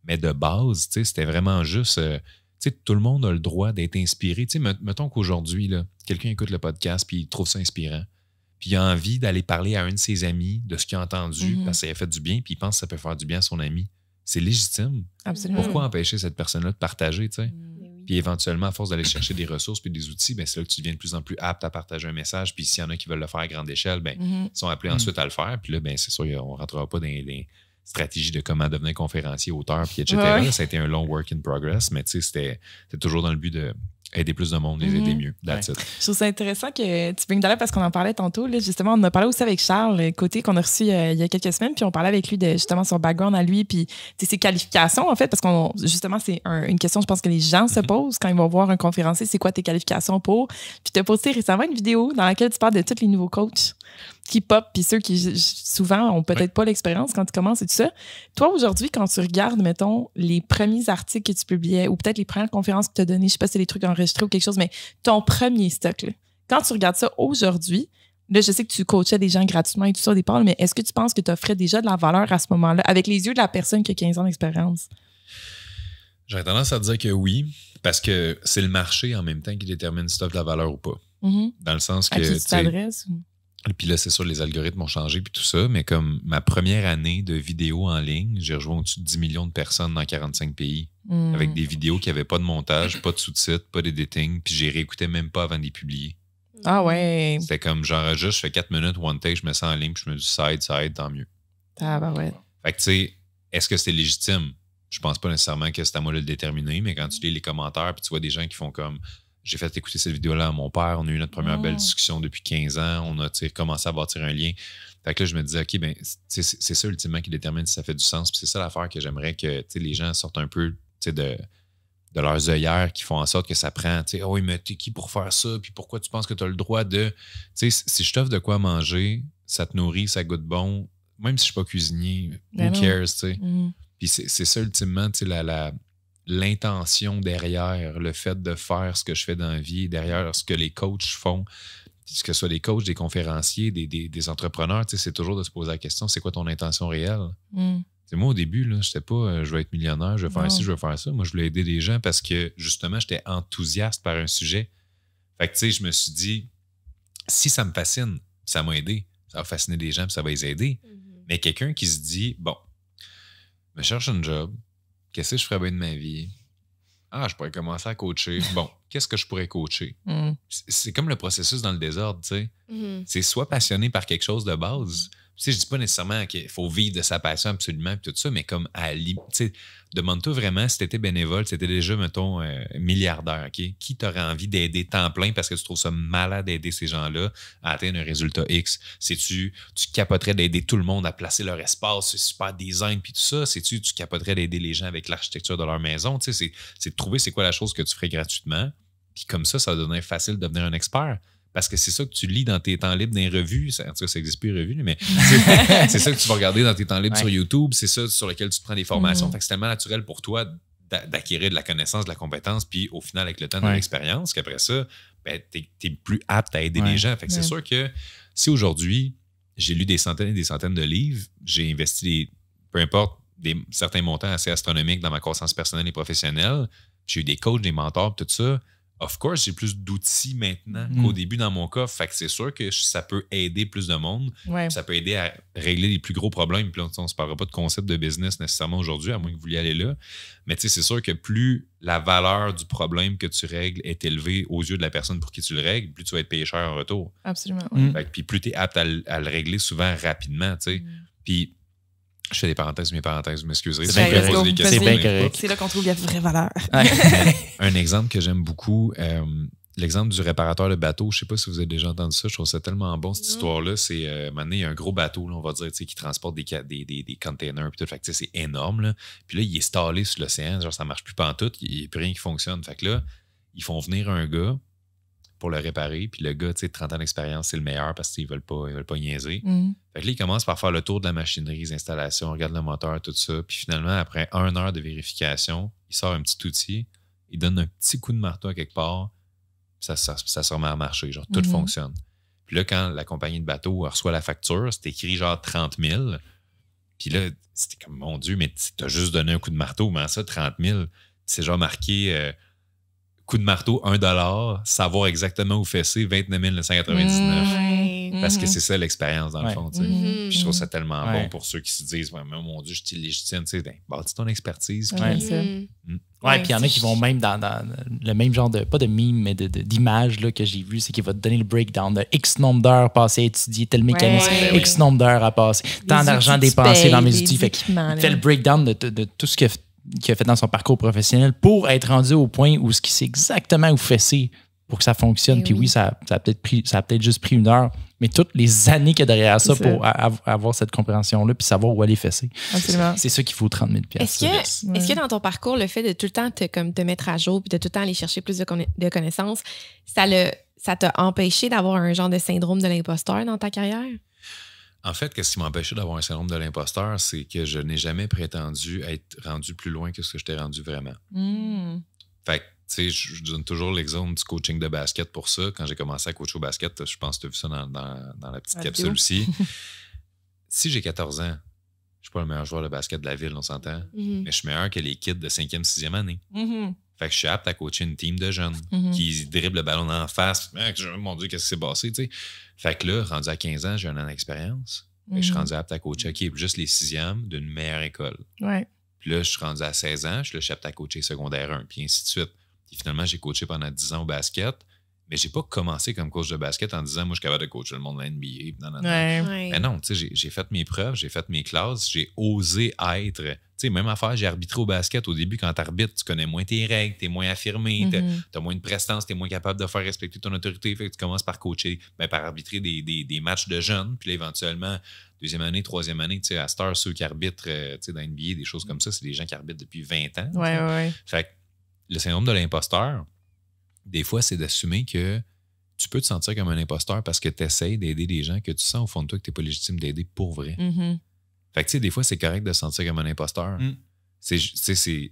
Mais de base, c'était vraiment juste... tout le monde a le droit d'être inspiré. Mettons qu'aujourd'hui, là, quelqu'un écoute le podcast puis il trouve ça inspirant. Puis il a envie d'aller parler à un de ses amis de ce qu'il a entendu parce que ça lui a fait du bien puis il pense que ça peut faire du bien à son ami. C'est légitime. Absolument. Pourquoi empêcher cette personne-là de partager, tu sais? Puis éventuellement, à force d'aller chercher des ressources puis des outils, ben c'est là que tu deviens de plus en plus apte à partager un message. Puis s'il y en a qui veulent le faire à grande échelle, ben ils sont appelés ensuite à le faire. Puis là, ben c'est sûr, on ne rentrera pas dans les stratégies de comment devenir conférencier, auteur, puis etc. Ouais. Ça a été un long work in progress, mais tu sais, c'était toujours dans le but de aider plus de monde, les aider mieux. That's it. Je trouve ça intéressant que tu bringes là parce qu'on en parlait tantôt. Là, justement, on en a parlé aussi avec Charles Côté qu'on a reçu il y a quelques semaines, puis on parlait avec lui de justement son background à lui, puis ses qualifications, en fait, parce qu'on justement, c'est une question, je pense, que les gens se posent quand ils vont voir un conférencier, c'est quoi tes qualifications pour? Puis tu as posté récemment une vidéo dans laquelle tu parles de tous les nouveaux coachs qui pop, puis ceux qui souvent ont peut-être pas l'expérience quand tu commences et tout ça. Toi, aujourd'hui, quand tu regardes, mettons, les premiers articles que tu publiais ou peut-être les premières conférences que tu as données, je sais pas si c'est des trucs enregistrés ou quelque chose, mais ton premier stock, là, quand tu regardes ça aujourd'hui, Là, je sais que tu coachais des gens gratuitement et tout ça au départ, mais est-ce que tu penses que tu offrais déjà de la valeur à ce moment-là, avec les yeux de la personne qui a 15 ans d'expérience? J'aurais tendance à dire que oui, parce que c'est le marché en même temps qui détermine si tu offres de la valeur ou pas. Dans le sens que... À qui tu t'adresses? Puis là, c'est sûr, les algorithmes ont changé puis tout ça, mais comme ma première année de vidéo en ligne, j'ai rejoint au-dessus de 10 millions de personnes dans 45 pays avec des vidéos qui n'avaient pas de montage, pas de sous-titres, pas d'editing, puis j'ai réécouté même pas avant de les publier. Ah ouais. C'était comme j'enregistre, je fais 4 minutes, one take, je mets ça en ligne, puis je me dis side, tant mieux. Ah bah ouais. Fait que tu sais, est-ce que c'est légitime? Je pense pas nécessairement que c'est à moi de le déterminer, mais quand tu lis les commentaires puis tu vois des gens qui font comme j'ai fait écouter cette vidéo-là à mon père, on a eu notre première belle discussion depuis 15 ans, on a commencé à bâtir un lien. Fait que là, je me disais, OK, ben, c'est ça ultimement qui détermine si ça fait du sens. Puis c'est ça l'affaire que j'aimerais que les gens sortent un peu de leurs œillères qui font en sorte que ça prend, oh oui, mais t'es qui pour faire ça? Puis pourquoi tu penses que tu as le droit de. Si je t'offre de quoi manger, ça te nourrit, ça goûte bon, même si je suis pas cuisinier, who cares, tu sais? Puis c'est ça, ultimement, l'intention derrière le fait de faire ce que je fais dans la vie, derrière ce que les coachs font, que ce soit des coachs, des conférenciers, des entrepreneurs, c'est toujours de se poser la question, c'est quoi ton intention réelle? Moi, au début, je n'étais pas je vais être millionnaire, je vais faire ci, je vais faire ça. Moi, je voulais aider des gens parce que, justement, j'étais enthousiaste par un sujet. Fait que, je me suis dit, si ça me fascine, ça m'a aidé, ça va fasciner des gens, puis ça va les aider. Mais quelqu'un qui se dit, bon, je me cherche un job, qu'est-ce que je ferais bien de ma vie? Ah, je pourrais commencer à coacher. Bon, qu'est-ce que je pourrais coacher? C'est comme le processus dans le désordre, tu sais. C'est soit passionné par quelque chose de base. Tu sais, je dis pas nécessairement qu'il faut vivre de sa passion absolument et tout ça, mais comme tu sais, demande-toi vraiment si tu étais bénévole, si tu étais déjà, mettons, milliardaire, OK? Qui t'aurait envie d'aider temps plein parce que tu trouves ça malade d'aider ces gens-là à atteindre un résultat X? Tu capoterais d'aider tout le monde à placer leur espace, c'est super design puis tout ça? Tu capoterais d'aider les gens avec l'architecture de leur maison? Tu sais, c'est de trouver c'est quoi la chose que tu ferais gratuitement. Puis comme ça va devenir facile de devenir un expert. Parce que c'est ça que tu lis dans tes temps libres dans les revues. En tout cas, ça n'existe plus, les revues, mais c'est ça que tu vas regarder dans tes temps libres sur YouTube. C'est ça sur lequel tu te prends des formations. Fait que c'est tellement naturel pour toi d'acquérir de la connaissance, de la compétence, puis au final, avec le temps de l'expérience, qu'après ça, ben, tu es plus apte à aider les gens. Fait que c'est sûr que si aujourd'hui, j'ai lu des centaines et des centaines de livres, j'ai investi peu importe, certains montants assez astronomiques dans ma croissance personnelle et professionnelle, j'ai eu des coachs, des mentors, tout ça. Of course, j'ai plus d'outils maintenant qu'au début dans mon coffre. Fait que c'est sûr que ça peut aider plus de monde. Ça peut aider à régler les plus gros problèmes. Puis là, on ne se parlera pas de concept de business nécessairement aujourd'hui, à moins que vous vouliez aller là. Mais tu sais, c'est sûr que plus la valeur du problème que tu règles est élevée aux yeux de la personne pour qui tu le règles, plus tu vas être payé cher en retour. Absolument. Puis plus tu es apte à le régler souvent rapidement. Tu sais. Puis je fais des parenthèses, vous m'excuserez. C'est bien correct. C'est là qu'on trouve la vraie valeur. Un exemple que j'aime beaucoup, l'exemple du réparateur de bateau. Je ne sais pas si vous avez déjà entendu ça. Je trouve ça tellement bon, cette histoire-là. C'est, maintenant, il y a un gros bateau, là, on va dire, qui transporte des containers. Puis tout. Fait que, c'est énorme. Là. Puis là, il est stallé sur l'océan. Genre, ça ne marche plus pantoute. Il n'y a plus rien qui fonctionne. Fait que là, ils font venir un gars pour le réparer. Puis le gars, 30 ans d'expérience, c'est le meilleur parce qu'ils veulent pas niaiser. Fait que là, il commence par faire le tour de la machinerie, les installations, regarde le moteur, tout ça. Puis finalement, après 1 heure de vérification, il sort un petit outil, il donne un petit coup de marteau à quelque part, puis ça se remet à marcher. Genre, tout fonctionne. Puis là, quand la compagnie de bateau reçoit la facture, c'est écrit genre 30 000. Puis là, c'était comme, mon Dieu, mais t'as juste donné un coup de marteau, mais ça, 30 000. C'est genre marqué... coup de marteau, $1, savoir exactement où fesser, 29 999. Parce que c'est ça l'expérience, dans le fond. Puis je trouve ça tellement bon pour ceux qui se disent, ouais, mais mon Dieu, je suis illégitime. Bâtis ton expertise. Puis il y en a qui vont même dans le même genre de, pas de mime, mais d'image là, que j'ai vu, c'est qu'il va te donner le breakdown de X nombre d'heures passées à étudier tel mécanisme, X nombre d'heures à passer, tant d'argent dépensé dans mes outils. Fait le breakdown de tout ce qu'il a fait dans son parcours professionnel pour être rendu au point où ce qui sait exactement où fesser pour que ça fonctionne. Puis ça a peut-être juste pris 1 heure, mais toutes les années qu'il y a derrière ça pour avoir cette compréhension-là puis savoir où aller fesser. Absolument. C'est ça qu'il faut 30 000 $. Est-ce que dans ton parcours, le fait de tout le temps te mettre à jour puis de tout le temps aller chercher plus de connaissances, ça t'a empêché d'avoir un genre de syndrome de l'imposteur dans ta carrière? En fait, ce qui m'a empêché d'avoir un syndrome de l'imposteur, c'est que je n'ai jamais prétendu être rendu plus loin que ce que j'étais rendu vraiment. Fait que, sais, je donne toujours l'exemple du coaching de basket pour ça. Quand j'ai commencé à coacher au basket, je pense que tu as vu ça dans la petite capsule aussi. Si j'ai 14 ans, je suis pas le meilleur joueur de basket de la ville, on s'entend, mais je suis meilleur que les kids de 5e, 6e année. Fait que je suis apte à coacher une team de jeunes qui dribblent le ballon en face. Mon Dieu, qu'est-ce qui s'est passé, tu sais. Fait que là, rendu à 15 ans, j'ai un an d'expérience. Je suis rendu apte à coacher juste les 6e d'une meilleure école. Ouais. Puis là, je suis rendu à 16 ans, je suis apte à coacher secondaire 1, puis ainsi de suite. Puis finalement, j'ai coaché pendant 10 ans au basket, mais j'ai pas commencé comme coach de basket en disant, moi, je suis capable de coacher le monde de la NBA. Mais non, tu sais, j'ai fait mes preuves, j'ai fait mes classes, j'ai osé être. Tu sais, même affaire, j'ai arbitré au basket. Au début, quand tu arbitres, tu connais moins tes règles, tu es moins affirmé, tu as moins de prestance, tu es moins capable de faire respecter ton autorité. Fait que tu commences par coacher, par arbitrer des matchs de jeunes, puis là, éventuellement, 2e année, 3e année, tu sais, à cette heure, ceux qui arbitrent dans la NBA, des choses comme ça, c'est des gens qui arbitrent depuis 20 ans. Ouais. Fait que le syndrome de l'imposteur, des fois, c'est d'assumer que tu peux te sentir comme un imposteur parce que tu essaies d'aider des gens que tu sens au fond de toi que tu n'es pas légitime d'aider pour vrai. Fait que, tu sais, des fois, c'est correct de se sentir comme un imposteur. C'est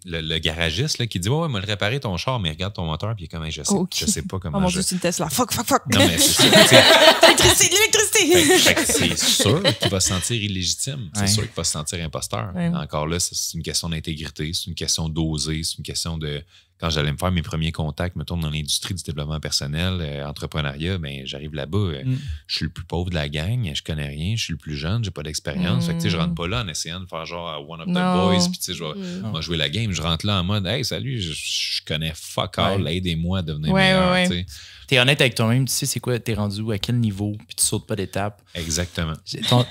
le garagiste là, qui dit ouais, moi, le réparer ton char, mais regarde ton moteur, puis il est comme je sais pas comment. Oh mon Dieu, c'est une Tesla. Fuck. Non, mais c'est ça. L'électricité! Fait que c'est sûr qu'il va se sentir illégitime. C'est sûr qu'il va se sentir imposteur. Encore là, c'est une question d'intégrité, c'est une question d'oser, c'est une question de. Quand j'allais me faire mes premiers contacts, mettons, dans l'industrie du développement personnel, entrepreneuriat, ben j'arrive là-bas, je suis le plus pauvre de la gang, je connais rien, je suis le plus jeune, j'ai pas d'expérience. Fait que, tu sais, je rentre pas là en essayant de faire genre one of the boys, puis tu sais, je vais jouer la game. Je rentre là en mode, hey, salut, je connais fuck all, aidez-moi à devenir meilleur. Tu sais. T'es honnête avec toi-même, tu sais c'est quoi, t'es rendu où, à quel niveau, puis tu sautes pas d'étape. Exactement.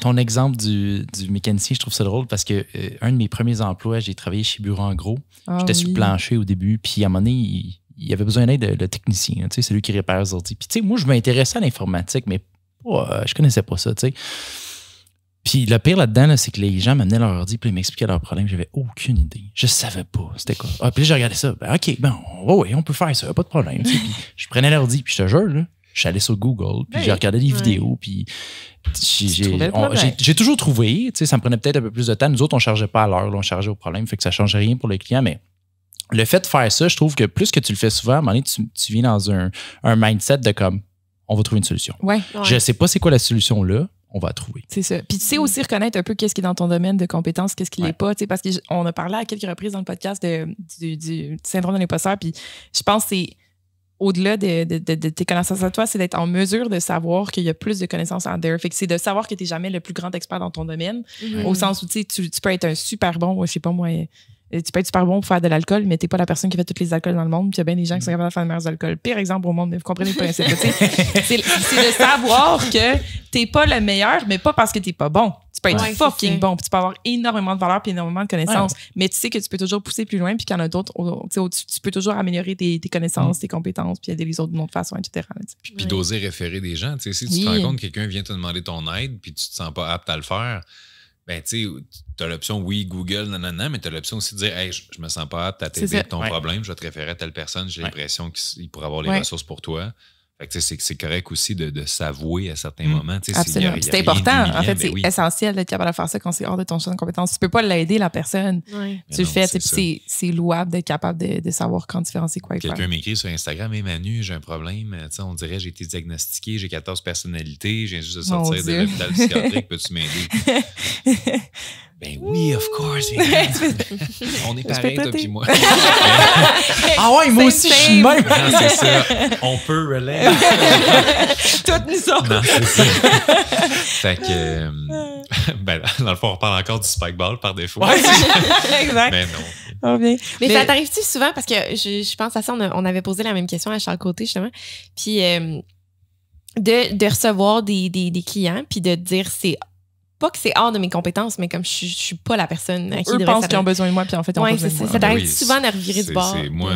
Ton exemple du mécanicien, je trouve ça drôle parce que un de mes premiers emplois, j'ai travaillé chez Bureau en gros. J'étais sur le plancher au début, puis à un moment donné, il avait besoin d'aide, le technicien, tu sais, celui qui répare les ordi. Puis tu sais, moi, je m'intéressais à l'informatique, mais je connaissais pas ça, tu sais. Puis le pire là-dedans, c'est que les gens m'amenaient leur ordi, puis ils m'expliquaient leurs problèmes. J'avais aucune idée. Je savais pas c'était quoi. Puis là, j'ai regardé ça. Ben, OK, on peut faire ça, pas de problème. Puis je prenais l'ordi, puis je te jure, là, je suis allé sur Google, puis j'ai regardé des vidéos, puis j'ai toujours trouvé, tu sais, ça me prenait peut-être un peu plus de temps. Nous autres, on ne chargeait pas à l'heure, on chargeait au problème, fait que ça ne changeait rien pour le client, mais le fait de faire ça, je trouve que plus que tu le fais souvent, à un moment donné, tu viens dans un mindset de comme, on va trouver une solution. Je ne sais pas c'est quoi la solution là, on va la trouver. C'est ça. Puis tu sais aussi reconnaître un peu qu'est-ce qui est dans ton domaine de compétences, qu'est-ce qui l'est pas, tu sais, parce qu'on a parlé à quelques reprises dans le podcast du syndrome de l'imposteur, puis je pense que c'est au-delà de tes connaissances à toi, c'est d'être en mesure de savoir qu'il y a plus de connaissances en there. Fait que c'est de savoir que tu n'es jamais le plus grand expert dans ton domaine, au sens où tu peux être un super bon, je sais pas moi, tu peux être super bon pour faire de l'alcool, mais t'es pas la personne qui fait tous les alcools dans le monde. Puis il y a bien des gens qui sont capables de faire les meilleurs alcools. Pire exemple au monde, mais vous comprenez le principe. C'est de savoir que t'es pas le meilleur, mais pas parce que t'es pas bon. Tu peux être fucking bon, puis tu peux avoir énormément de valeur puis énormément de connaissances, mais tu sais que tu peux toujours pousser plus loin, puis qu'il y en a d'autres, tu peux toujours améliorer tes connaissances, tes compétences, puis aider les autres d'une autre façon, etc. Puis d'oser référer des gens. Si tu te rends compte que quelqu'un vient te demander ton aide, puis tu te sens pas apte à le faire, ben, tu as l'option, Google, nanana, mais tu as l'option aussi de dire, hey, je me sens pas apte à t'aider avec ton problème, je vais te référer à telle personne, j'ai l'impression qu'il pourrait avoir les ressources pour toi. Fait que c'est correct aussi de s'avouer à certains moments. Absolument. C'est important. En fait, c'est essentiel d'être capable de faire ça quand c'est hors de ton champ de compétence. Tu peux pas l'aider, la personne. Tu le fais. C'est louable d'être capable de savoir quand différencier quoi faire. Quelqu'un m'écrit sur Instagram, hey Manu, j'ai un problème. On dirait j'ai été diagnostiqué, j'ai 14 personnalités, je viens juste de sortir de l'hôpital psychiatrique, peux-tu m'aider? Ben oui, of course. On est pareil, toi puis moi. Ah ouais, moi aussi, je suis même. Non, c'est ça. On peut relate. Toutes nous autres. Non, c'est ça. Fait que, ben, dans le fond, on reparle encore du spikeball par défaut. Ouais, exact. Mais non. Mais ça t'arrive-tu souvent? Parce que je pense à ça, on avait posé la même question à Charles Côté, justement. Puis de recevoir des clients, puis de dire pas que c'est hors de mes compétences, mais comme je suis pas la personne à qui eux pensent qu'ils ont besoin de moi, puis en fait, ils ont besoin de moi. Ça t'arrive souvent de revirer du bord. Moi,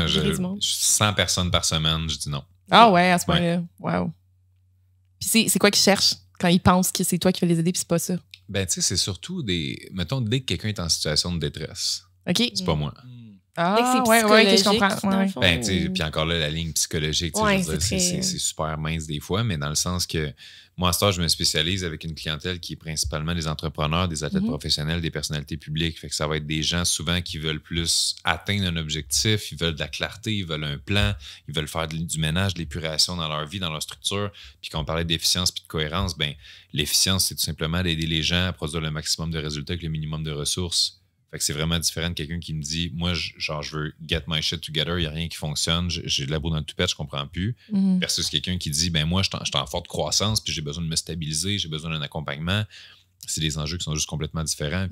100 personnes par semaine, je dis non. Ah ouais, à ce point-là. Wow. Puis c'est quoi qu'ils cherchent quand ils pensent que c'est toi qui vas les aider, puis c'est pas ça? Ben, tu sais, c'est surtout mettons, dès que quelqu'un est en situation de détresse, OK. c'est pas moi. Ah, c'est ouais, que je psychologique, comprends. dans Ouais. le fond. Ben, tu sais, puis encore là, la ligne psychologique, tu sais, Ouais, je veux dire, c'est très- c'est super mince des fois, mais dans le sens que moi, à ce temps, je me spécialise avec une clientèle qui est principalement des entrepreneurs, des athlètes professionnels, des personnalités publiques. Fait que ça va être des gens souvent qui veulent plus atteindre un objectif, ils veulent de la clarté, ils veulent un plan, ils veulent faire du ménage, de l'épuration dans leur vie, dans leur structure. Puis quand on parlait d'efficience puis de cohérence, ben l'efficience, c'est tout simplement d'aider les gens à produire le maximum de résultats avec le minimum de ressources. Fait que c'est vraiment différent de quelqu'un qui me dit, moi, je veux get my shit together, il n'y a rien qui fonctionne, j'ai de la boue dans le toupette, je comprends plus. Versus quelqu'un qui dit, ben moi, je suis en forte croissance, puis j'ai besoin de me stabiliser, j'ai besoin d'un accompagnement. C'est des enjeux qui sont juste complètement différents.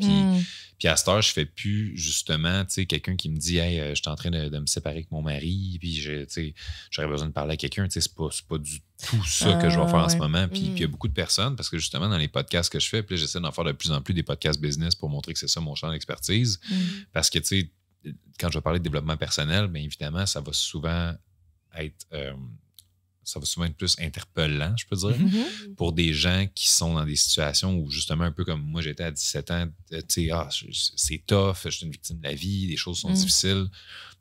Puis à cette heure, je fais plus justement, tu sais, quelqu'un qui me dit, hey, je suis en train de me séparer avec mon mari, puis j'aurais besoin de parler à quelqu'un. Tu sais, c'est pas du tout ça que je vais faire en ce moment. Puis il y a beaucoup de personnes, parce que justement, dans les podcasts que je fais, puis là, j'essaie d'en faire de plus en plus des podcasts business pour montrer que c'est ça mon champ d'expertise. Parce que, tu sais, quand je vais parler de développement personnel, bien évidemment, ça va souvent être plus interpellant, je peux dire, pour des gens qui sont dans des situations où, justement, un peu comme moi, j'étais à 17 ans, tu sais, c'est tough, je suis une victime de la vie, les choses sont difficiles.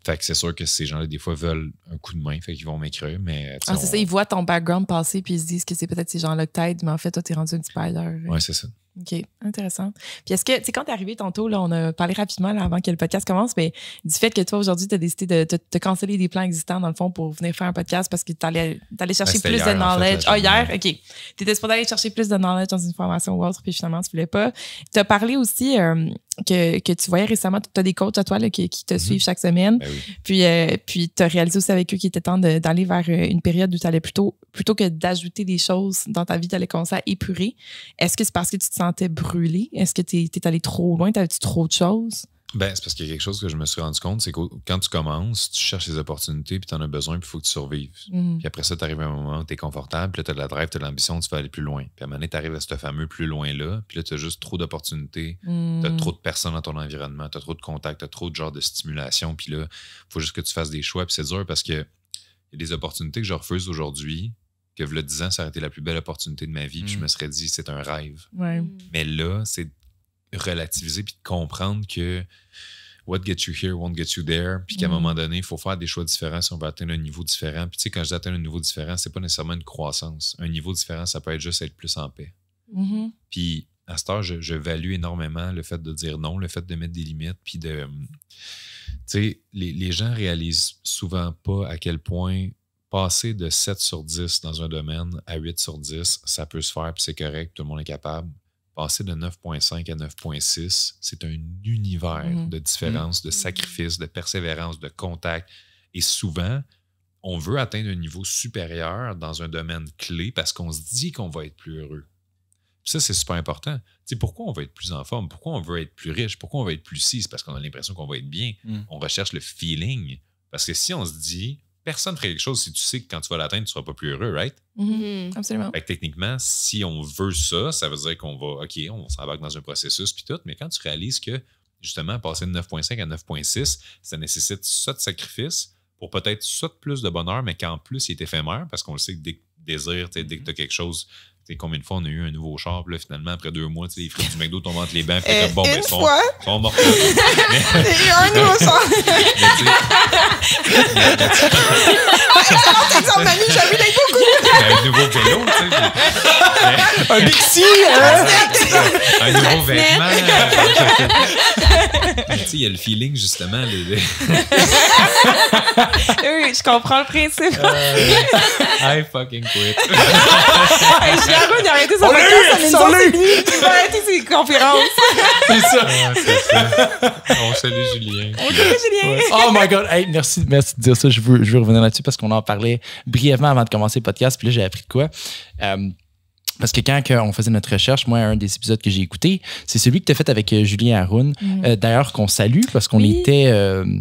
Fait que c'est sûr que ces gens-là, des fois, veulent un coup de main, fait qu'ils vont m'écrire, mais... C'est ça, ils voient ton background passer puis ils se disent que c'est peut-être ces gens-là que t'aides, mais en fait, toi, t'es rendu un petit peu ailleurs. Oui, c'est ça. OK, intéressant. Puis est-ce que, tu sais, quand t'es arrivé tantôt, là, on a parlé rapidement là, avant que le podcast commence, mais du fait que toi, aujourd'hui, t'as décidé de te canceller des plans existants, dans le fond, pour venir faire un podcast parce que t'allais chercher plus de knowledge. Hier? OK. T'étais supposé aller chercher plus de knowledge dans une formation ou autre, puis finalement, tu voulais pas. T'as parlé aussi que tu voyais récemment, t'as des coachs à toi là, qui te suivent chaque semaine. Ben oui. Puis t'as réalisé aussi avec eux qu'il était temps d'aller vers une période où t'allais plutôt que d'ajouter des choses dans ta vie, t'allais commencer à épurer. Est-ce que c'est parce que tu te sentais brûlé? Est-ce que t'es allé trop loin? T'avais-tu trop de choses? Ben, c'est parce qu'il y a quelque chose que je me suis rendu compte, c'est que quand tu commences, tu cherches les opportunités, puis tu en as besoin, puis il faut que tu survives. Puis après ça, tu arrives à un moment où tu es confortable, puis là, tu as de la drive, tu as de l'ambition, tu veux aller plus loin. Puis à un moment donné, tu arrives à ce fameux plus loin-là, puis là, tu as juste trop d'opportunités, tu as trop de personnes dans ton environnement, tu as trop de contacts, tu as trop de genres de stimulation, puis là, il faut juste que tu fasses des choix, puis c'est dur parce que il y a des opportunités que je refuse aujourd'hui, que v'là 10 ans, ça aurait été la plus belle opportunité de ma vie, puis je me serais dit, c'est un rêve. Ouais. Mais là, c'est relativiser puis de comprendre que what gets you here won't get you there, puis qu'à un moment donné, il faut faire des choix différents si on veut atteindre un niveau différent. Puis tu sais, quand je dis atteindre un niveau différent, c'est pas nécessairement une croissance. Un niveau différent, ça peut être juste être plus en paix. Puis à cette heure, je value énormément le fait de dire non, le fait de mettre des limites, puis de... Tu sais, les gens réalisent souvent pas à quel point passer de 7 sur 10 dans un domaine à 8 sur 10, ça peut se faire, puis c'est correct, tout le monde est capable. Passer de 9.5 à 9.6, c'est un univers de différence, de sacrifice, de persévérance, de contact. Et souvent, on veut atteindre un niveau supérieur dans un domaine clé parce qu'on se dit qu'on va être plus heureux. Puis ça, c'est super important. Tu sais, pourquoi on va être plus en forme? Pourquoi on veut être plus riche? Pourquoi on va être plus si? C'est parce qu'on a l'impression qu'on va être bien. On recherche le feeling. Parce que si on se dit... Personne ne ferait quelque chose si tu sais que quand tu vas l'atteindre, tu ne seras pas plus heureux, right? Absolument. Fait que techniquement, si on veut ça, ça veut dire qu'on va, OK, on s'embarque dans un processus puis tout, mais quand tu réalises que, justement, passer de 9.5 à 9.6, ça nécessite ça de sacrifice pour peut-être ça de plus de bonheur, mais qu'en plus, il est éphémère parce qu'on le sait que dès que tu désires, dès que tu as quelque chose... Combien de fois on a eu un nouveau char, puis là, finalement, après 2 mois, les frites du McDo tombent entre les bancs, puis comme, bon, ben, sont mortels. J'ai eu un nouveau char. Excellent exemple, Manu, j'ai envie d'être beaucoup. Un nouveau vélo, tu sais. Un Bixi! Un nouveau vêtement. Tu sais, il y a le feeling, justement. Oui, je comprends le principe. I fucking quit. Julien Arun, il a arrêté sa podcast, il va arrêter ses conférences. C'est ça. C'est ça. On salue Julien. Julien. Oh my God. Hey, merci de dire ça. Je veux revenir là-dessus parce qu'on en parlait brièvement avant de commencer le podcast. Puis là, j'ai appris de quoi. Parce que quand on faisait notre recherche, moi, un des épisodes que j'ai écouté, c'est celui que tu as fait avec Julien Arun. D'ailleurs, qu'on salue parce qu'on était...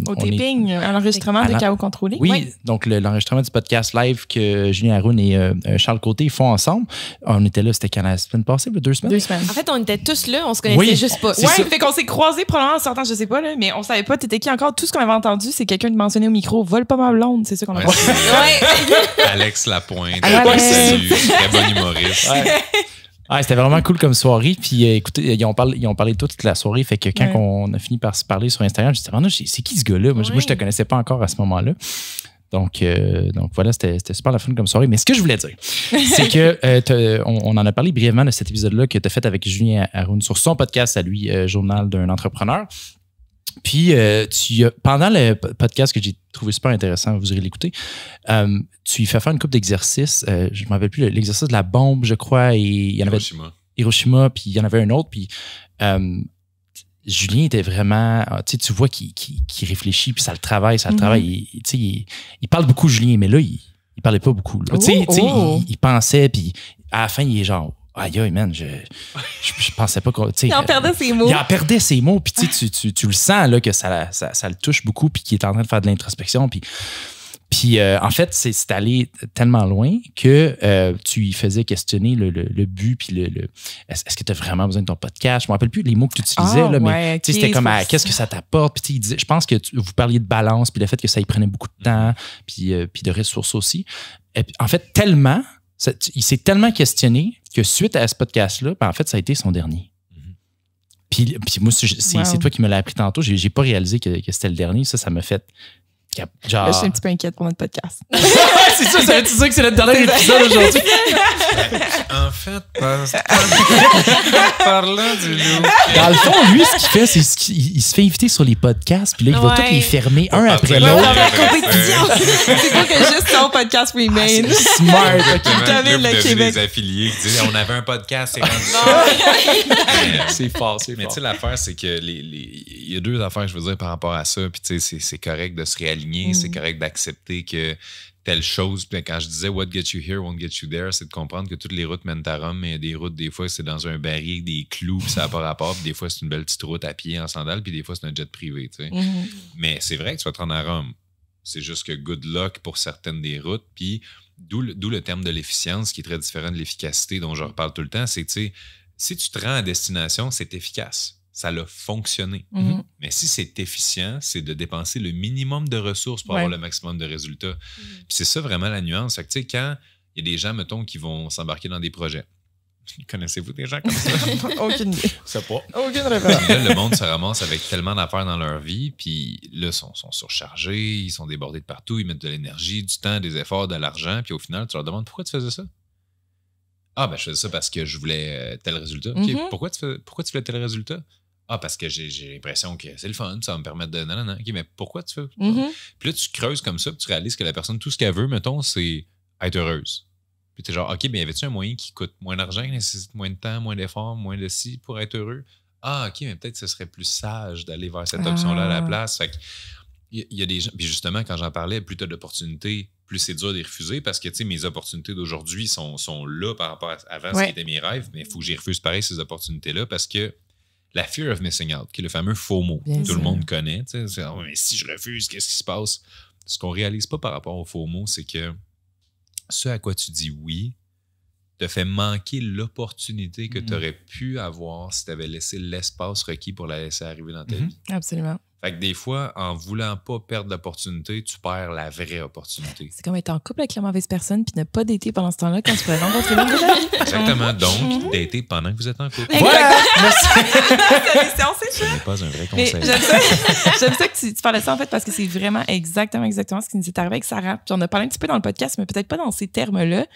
au taping, à l'enregistrement de Chaos Contrôlé. Oui, donc l'enregistrement du podcast live que Julien Arun et Charles Côté font ensemble. On était là, c'était quand la semaine passée, 2 semaines? 2 semaines. En fait, on était tous là, on se connaissait juste pas. Ouais, fait qu'on s'est croisés probablement en sortant, je sais pas, là, mais on savait pas t'étais qui encore. Tout ce qu'on avait entendu, c'est quelqu'un de mentionner au micro, vole pas ma blonde, c'est ça qu'on a Ouais, entendu. Alex Lapointe, Alex. salut, très bon humoriste. Ah, c'était vraiment cool comme soirée. Puis écoutez, ils ont parlé de toute la soirée. Fait que quand on a fini par se parler sur Instagram, je me disais, c'est qui ce gars-là? Moi, je te connaissais pas encore à ce moment-là. Donc voilà, c'était super la fun comme soirée. Mais ce que je voulais dire, c'est que on en a parlé brièvement de cet épisode-là que tu as fait avec Julien Haroun sur son podcast à lui, Journal d'un entrepreneur. Puis pendant le podcast que j'ai trouvé super intéressant, vous irez l'écouter, tu lui fais faire une couple d'exercices. Je ne me rappelle plus, l'exercice de la bombe, je crois, et il y en avait Hiroshima, puis il y en avait un autre, puis Julien était vraiment, tu vois qu'il réfléchit, puis ça le travaille. Il parle beaucoup, Julien, mais là, il parlait pas beaucoup. Il pensait, puis à la fin, il est genre, aïe, man, je pensais pas qu'on. Il en perdait ses mots. Il en perdait ses mots, puis tu le sens là, que ça le touche beaucoup, puis qu'il est en train de faire de l'introspection. Puis en fait, c'est allé tellement loin que tu lui faisais questionner le but, puis est-ce que tu as vraiment besoin de ton podcast? Je me rappelle plus les mots que tu utilisais, là, mais c'était comme qu'est-ce que ça t'apporte? Puis il disait, je pense que vous parliez de balance, puis le fait que ça y prenait beaucoup de temps, puis de ressources aussi. Et puis, en fait, tellement. Il s'est tellement questionné que suite à ce podcast-là, en fait, ça a été son dernier. Puis moi, c'est toi qui me l'as appris tantôt. J'ai pas réalisé que c'était le dernier. Ça m'a fait... Genre... Je suis un petit peu inquiète pour notre podcast. C'est ça veut-tu dire que c'est notre dernier épisode aujourd'hui? En fait, parlant du loup. Dans le fond, lui, ce qu'il fait, c'est qu'il se fait inviter sur les podcasts, puis là, il va tous les fermer un après l'autre. C'est pas que juste son podcast remain. C'est smart. Le Québec. Les affiliés qui disent on avait un podcast, c'est rendu. C'est fort. Mais tu sais, l'affaire, c'est que il y a deux affaires, je veux dire, par rapport à ça. Puis tu sais, c'est correct de se réaligner. C'est correct d'accepter que telle chose. Puis quand je disais what gets you here won't get you there, c'est de comprendre que toutes les routes mènent à Rome, mais il y a des routes, des fois, c'est dans un baril avec des clous, puis ça n'a pas rapport. Puis des fois, c'est une belle petite route à pied en sandales, puis des fois, c'est un jet privé. Tu sais. Mais c'est vrai que tu vas te rendre à Rome. C'est juste que good luck pour certaines des routes. Puis d'où le terme de l'efficience, qui est très différent de l'efficacité dont je reparle tout le temps. C'est que si tu te rends à destination, c'est efficace. Ça a fonctionné. Mais si c'est efficient, c'est de dépenser le minimum de ressources pour avoir le maximum de résultats. Puis c'est ça vraiment la nuance. Fait que, tu sais, quand il y a des gens, mettons, qui vont s'embarquer dans des projets, connaissez-vous des gens comme ça? Aucune idée. Je sais pas. Aucune référence. Là, le monde se ramasse avec tellement d'affaires dans leur vie, puis là, ils sont surchargés, ils sont débordés de partout, ils mettent de l'énergie, du temps, des efforts, de l'argent, puis au final, tu leur demandes pourquoi tu faisais ça? Ah, ben je faisais ça parce que je voulais tel résultat. Okay, pourquoi tu voulais tel résultat? Ah, parce que j'ai l'impression que c'est le fun, ça va me permettre de... Non. OK, mais pourquoi tu fais? Puis là, tu creuses comme ça, puis tu réalises que la personne, tout ce qu'elle veut, mettons, c'est être heureuse. Puis t'es genre, OK, mais y avait-tu un moyen qui coûte moins d'argent, qui nécessite moins de temps, moins d'efforts, moins de ci pour être heureux? Ah, OK, mais peut-être ce serait plus sage d'aller vers cette option-là à la place. Fait que il y a des gens... Puis justement, quand j'en parlais, plus t'as d'opportunités, plus c'est dur de les refuser parce que, tu sais, mes opportunités d'aujourd'hui sont là par rapport à avant ce qui était mes rêves, mais il faut que j'y refuse pareil ces opportunités-là parce que la fear of missing out, qui est le fameux FOMO que tout le monde connaît. C'est, oh, mais si je refuse, qu'est-ce qui se passe? Ce qu'on ne réalise pas par rapport au FOMO, c'est que ce à quoi tu dis oui te fait manquer l'opportunité que tu aurais pu avoir si tu avais laissé l'espace requis pour la laisser arriver dans ta vie. Absolument. Fait que des fois, en voulant pas perdre l'opportunité, tu perds la vraie opportunité. C'est comme être en couple avec la mauvaise personne puis ne pas dater pendant ce temps-là quand tu pourrais rencontrer l'homme de ta vie. Exactement. Donc, dater pendant que vous êtes en couple. Voilà! C'est Ce n'est pas un vrai conseil. J'aime ça que tu parles de ça, en fait, parce que c'est vraiment exactement ce qui nous est arrivé avec Sarah. Puis on a parlé un petit peu dans le podcast, mais peut-être pas dans ces termes-là.